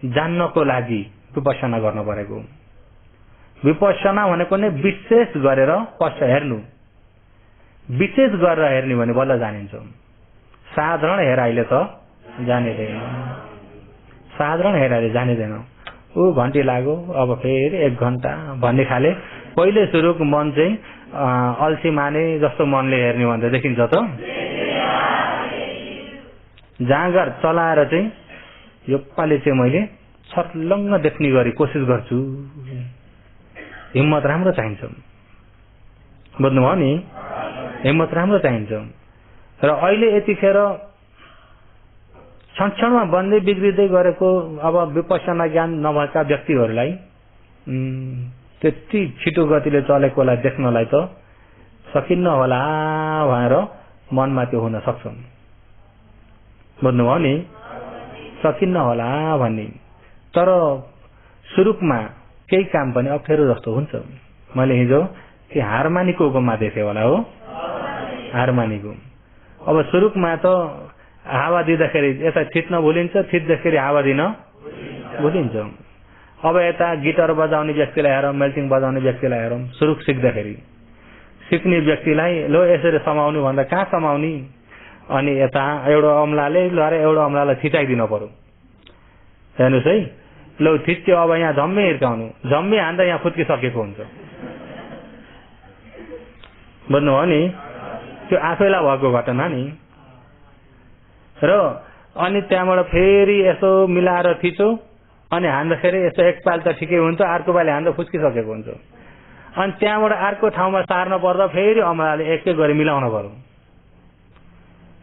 Speaker 1: जान्नको लागि विपश्यना गर्नु परेको। विपश्यना भनेको नै विशेष गरेर पश्च हेर्नु। विशेष गरेर हेर्ने भने बल्ल जानिन्छ। साधारण हेराइले त जानिँदैन। साधारण हेराइले जानिँदैन। ऊ घन्टी लाग्यो, अब फेरि 1 घन्टा भन्ने खाले पहिले सुरुको मन चाहिँ अल्छी माने जस्तो मनले हेर्ने भन्दा देखिन्छ त? जाँगर चलाएर चाहिँ यो पालि चाहिँ मैले छर्लङ्ग देख्ने गरी कोसिस गर्छु। हिम्मत राम्रो चाहिन्छ। बुझ्नुभयो नि? हिम्मत राम्रो चाहिन्छ। र अहिले यतिखेर क्षणक्षणमा बन्दै बिग्रिँदै गरेको अब विपश्यना ज्ञान नभएका व्यक्तिहरूलाई त्यति छिटो गतिले चलेकोलाई देख्नलाई त सकिन्न होला भनेर मनमा त्यो हुन सक्छ। बुझ्नुभयो नि, सकिन्न होला भन्ने। तर सुरुकमा केही काम पनि अप्ठ्यारो जस्तो हुन्छ। मैले हिजो कि हारमानीको उपमा देखेँ होला हो, हारमानीको। अब सुरुकमा त हावा दिँदाखेरि यता थिच्न भुलिन्छ, थिच्दाखेरि हावा दिन भुलिन्छ। अब यता गिटार बजाउने व्यक्तिलाई हेरौँ, मेल्टिङ बजाउने व्यक्तिलाई हेरौँ, सुरुक सिक्दाखेरि सिक्ने व्यक्तिलाई लो यसरी समाउनु भन्दा कहाँ समाउने, अनि यता एउटा अमलाले लएर एउटा अमलालाई थिचाइदिनु पर्यो। हेर्नुहोस् है, लो थिच्यो, अब यहाँ झम्मै हिर्काउनु, झम्मै हान्दा यहाँ फुत्किसकेको हुन्छ। बुझ्नुभयो नि, त्यो आफैलाई भएको घटना नि। र अनि त्यहाँबाट फेरि यसो मिलाएर थिचो, अनि हान्दाखेरि यसो एकपाल त ठिकै हुन्छ, अर्को पालि हान्दा फुस्किसकेको हुन्छ। अनि त्यहाँबाट अर्को ठाउँमा सार्न पर्दा फेरि अमलाले एक एक गरी मिलाउन पर्यो।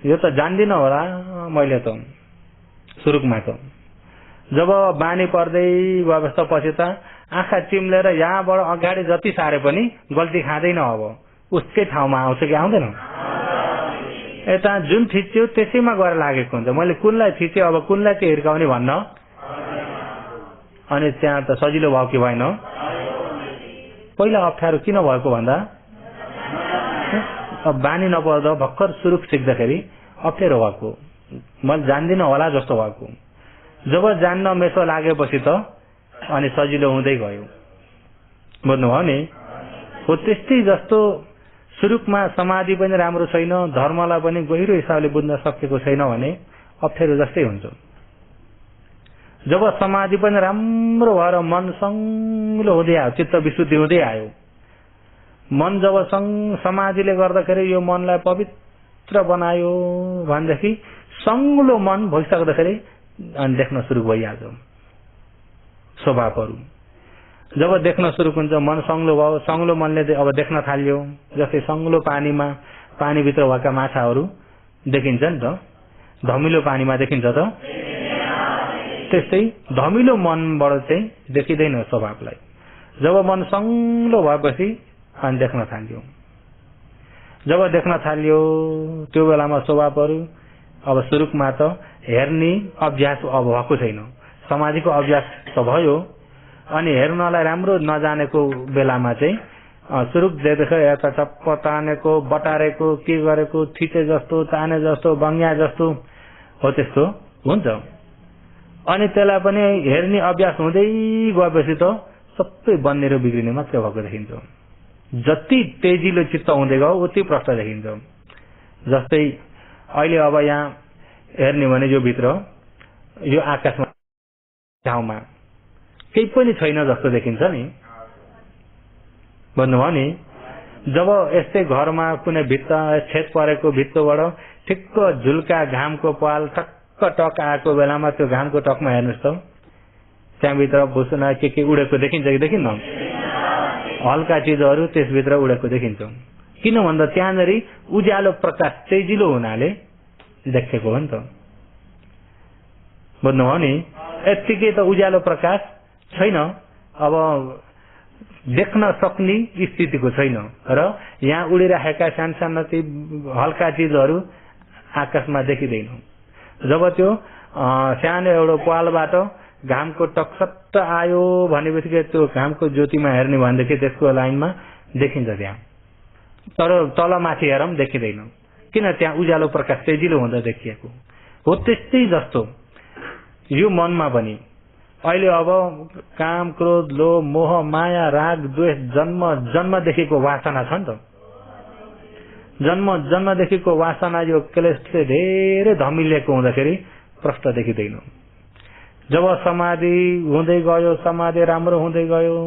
Speaker 1: यो त जान्दिनँ होला मैले त सुरुकमा त। जब बानी पर्दै गएपछि पछि त आँखा चिम्लेर यहाँबाट अगाडि जति सारे पनि गल्ती खाँदैन, अब उसकै ठाउँमा आउँछ कि आउँदैन। यता जुन थिच्यो त्यसैमा गएर लागेको हुन्छ। मैले कुनलाई थिचेँ, अब कुनलाई चाहिँ हिर्काउने भन्न, अनि त्यहाँ त सजिलो भयो कि भएन। पहिला अप्ठ्यारो किन भएको भन्दा अब बानी नपर्दा भर्खर सुरुक सिक्दाखेरि अप्ठ्यारो भएको, मैले जान्दिनँ होला जस्तो भएको। जब जान्न मेसो लागेपछि त अनि सजिलो हुँदै गयो। बुझ्नुभयो नि, हो त्यस्तै जस्तो सुरुकमा समाधि पनि राम्रो छैन, धर्मलाई पनि गहिरो हिसाबले बुझ्न सकेको छैन भने अप्ठ्यारो जस्तै हुन्छ। जब समाधि पनि राम्रो भएर मन संलो हुँदै आयो, चित्त विशुद्धि हुँदै आयो, मन जब समाधिले गर्दाखेरि यो मनलाई पवित्र बनायो भनेदेखि संलो मन भइसक्दाखेरि अनि देख्न सुरु भइहाल्छ स्वभावहरू। जब देख्न सुरु हुन्छ, मन संलो भयो, संलो मनले अब देख्न थाल्यो। जस्तै संलो पानीमा पानीभित्र भएका माछाहरू देखिन्छ नि त, धमिलो पानीमा देखिन्छ त, त्यस्तै धमिलो मनबाट चाहिँ देखिँदैन स्वभावलाई। जब मन संलो भएपछि अनि देख्न थाल्यो। जब देख्न थाल्यो त्यो बेलामा स्वभावहरू अब सुरुकमा त हेर्ने अभ्यास अब भएको छैन, समाधिको अभ्यास त भयो। अनि हेर्नलाई राम्रो नजानेको बेलामा चाहिँ सुरुक देखेर यता चप्प तानेको, बटारेको, के गरेको, थिचे जस्तो, ताने जस्तो, बङ्ग्या जस्तो हो, त्यस्तो हुन्छ। अनि त्यसलाई पनि हेर्ने अभ्यास हुँदै गएपछि त सबै बन्ने र बिग्रिने मात्रै भएको देखिन्छ। जति तेजिलो चित्त हुँदै गयो उति प्रष्ट देखिन्छ। जस्तै अहिले अब यहाँ हेर्ने भने यो भित्र यो आकाशमा ठाउँमा केही पनि छैन जस्तो देखिन्छ नि। भन्नुभयो नि, जब यस्तै घरमा कुनै भित्ता छेद परेको भित्तोबाट ठिक्क झुल्का घामको पाल ठक्क टक आएको बेलामा त्यो घामको टकमा हेर्नुहोस् त, त्यहाँभित्र भुसुना के उडेको देखिन्छ कि देखिन्न? हल्का चिजहरू त्यसभित्र उडेको देखिन्छ। किन भन्दा त्यहाँनिर उज्यालो प्रकाश तेजिलो हुनाले देखेको हो नि त। बुझ्नुभयो नि, यत्तिकै त उज्यालो प्रकाश छैन, अब देख्न सक्ने स्थितिको छैन। र यहाँ उडिराखेका सानसाना हल्का चिजहरू आकाशमा देखिँदैन। जब त्यो सानो एउटा पालबाट घामको टकसट्ट आयो भनेपछि त्यो घामको ज्योतिमा हेर्ने भनेदेखि त्यसको लाइनमा देखिन्छ त्यहाँ, तर तल माथि हेरौँ देखिँदैन। किन? त्यहाँ उज्यालो प्रकाश तेजिलो हुँदा देखिएको हो। त्यस्तै जस्तो यो मनमा पनि अहिले अब काम, क्रोध, लोभ, मोह, माया, राग, द्वेष जन्मदेखिको वासना छ नि त। जन्मदेखिको वासना यो क्लेशले धेरै धमिलिएको हुँदाखेरि प्रष्ट देखिँदैन। जब समाधि हुँदै गयो, समाधि राम्रो हुँदै गयो,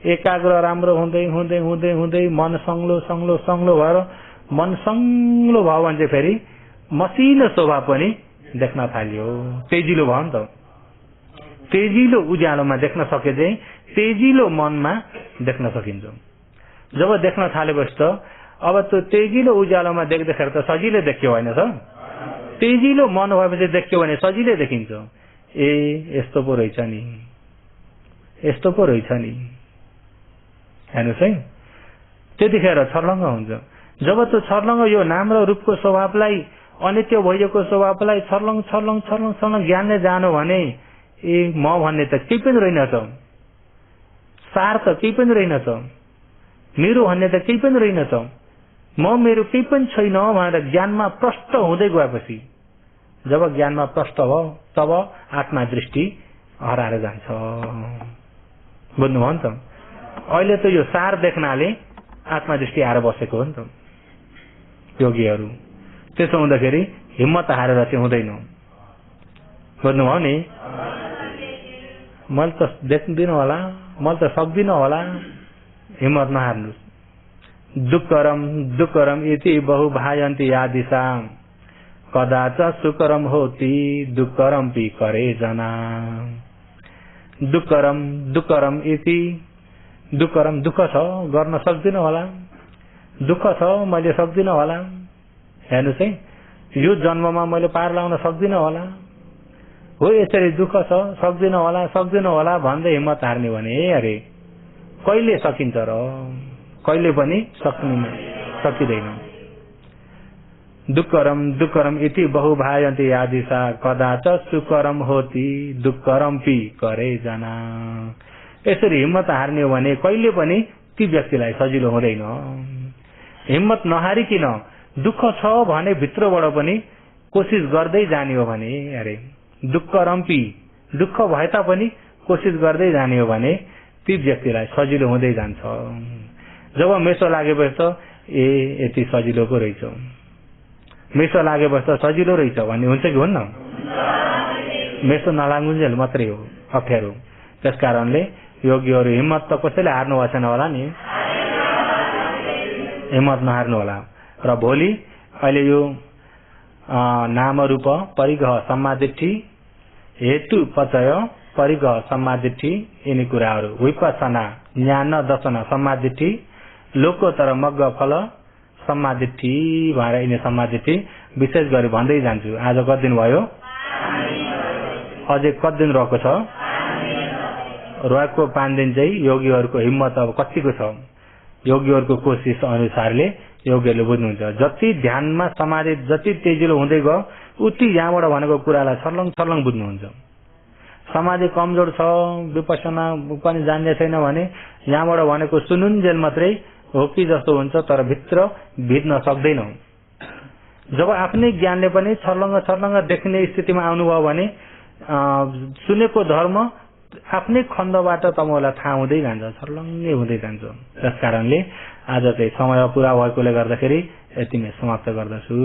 Speaker 1: एकाग्र राम्रो हुँदै हुँदै हुँदै हुँदै मन संलो भएर मन संलो भयो भने चाहिँ फेरि मसिनो स्वभाव पनि देख्न थाल्यो, तेजिलो भयो नि त। तेजिलो उज्यालोमा देख्न सके चाहिँ तेजिलो मनमा देख्न सकिन्छ। जब देख्न थालेपछि त अब त्यो तेजिलो उज्यालोमा देख्दाखेरि त सजिलै देखियो होइन त? तेजिलो मन भएपछि देखियो भने सजिलै देखिन्छ। ए यस्तो पो रहेछ नि, यस्तो पो रहेछ नि, हेर्नुहोस् है। त्यतिखेर छर्लङ्ग हुन्छ। जब त्यो छर्लङ्ग यो नाम र रूपको स्वभावलाई, अनित्य भइएको स्वभावलाई छर्लङ छर्लङ छर्लङ छर्लङ ज्ञानले जानु भने ए म भन्ने त केही पनि रहेनछ, सार त केही पनि रहेनछ, मेरो भन्ने त केही पनि रहेनछ, म मेरो केही पनि छैन भनेर ज्ञानमा प्रष्ट हुँदै गएपछि, जब ज्ञानमा प्रष्ट हो तब आत्मा दृष्टि हराएर जान्छ। बुझ्नुभयो नि त? अहिले त यो सार देख्नाले आत्मा दृष्टि आएर बसेको हो नि त योगीहरू। त्यसो हुँदाखेरि हिम्मत हारेर चाहिँ हुँदैन। बुझ्नुभयो नि? मैले त देख्दिनँ होला, मैले त सक्दिनँ होला, हिम्मत नहार्नुहोस्। दुःखरम दुःखरम इति बहुभायन्ति यादिशा कदाच सुकरम होती दुःखरम पि करे जना। दुःखरम दुःखरम इति, दुःखरम दुःख छ, गर्न सक्दिनँ होला, दुःख छ, मैले सक्दिनँ होला, हेर्नुहोस् है, यो जन्ममा मैले पार लाउन सक्दिनँ होला, हो यसरी दुःख छ, सक्दिनँ होला सक्दिनँ होला भन्दै हिम्मत हार्ने भने अरे कहिले सकिन्छ र? कहिले पनि सकिँदैन। दुःखरम दुःखरम इति बहुभायन्ति यादिशा कदाच सुकरम होती दुःखरम पि करे जना। यसरी हिम्मत हार्ने हो भने कहिले पनि ती व्यक्तिलाई सजिलो हुँदैन। हिम्मत नहारिकिन दुःख छ भने भित्रबाट पनि कोसिस गर्दै जाने हो भने अरे दुःखरम पि, दुःख भए तापनि कोसिस गर्दै जाने हो भने ती व्यक्तिलाई सजिलो हुँदै जान्छ। जब मेसो लागेपछि त ए यति सजिलो पो रहेछ, मेसो लागेपछि त सजिलो रहेछ भन्ने हुन्छ कि हुन्न? मेसो नलागुन्जेल मात्रै हो अप्ठ्यारो। त्यस कारणले योगीहरू हिम्मत त कसैले हार्नु भएको छैन होला नि, हिम्मत नहार्नु होला। र भोलि अहिले यो नाम रूप परिग्रह सम्मादिट्ठी हेतु पचय परिग्रह सम्मादिट्ठी यिनी कुराहरू विपස්සना ज्ञान दर्शन सम्मादिट्ठी लोकोत्तर मग्ग फल सम्मादिट्ठी भनेर यिनी सम्मादिट्ठी विशेष गरी भन्दै जान्छु। आज कति दिन भयो? अझै कति दिन रहेको छ? रहेको 5 दिन चाहिँ योगीहरूको हिम्मत अब कतिको छ, योगीहरूको कोसिस अनुसारले योगीहरूले बुझ्नुहुन्छ। जति ध्यानमा समाधि जति तेजिलो हुँदै गयो उति यहाँबाट भनेको कुरालाई छर्लङ छर्लङ बुझ्नुहुन्छ। समाधि कमजोर छ, विपස්සना पनि जान्ने छैन भने यहाँबाट भनेको सुनुन्जेल मात्रै हो कि जस्तो हुन्छ, तर भित्र भिड्न सक्दैनौ। जब आफ्नै ज्ञानले पनि छर्लङ्ग छर्लङ्ग देख्ने स्थितिमा आउनुभयो भने सुनेको धर्म आफ्नै खण्डबाट तपाईँलाई थाहा हुँदै जान्छ, छर्लङ्गै हुँदै जान्छ। त्यस कारणले आज चाहिँ समय पुरा भएकोले गर्दाखेरि यति नै समाप्त गर्दछु।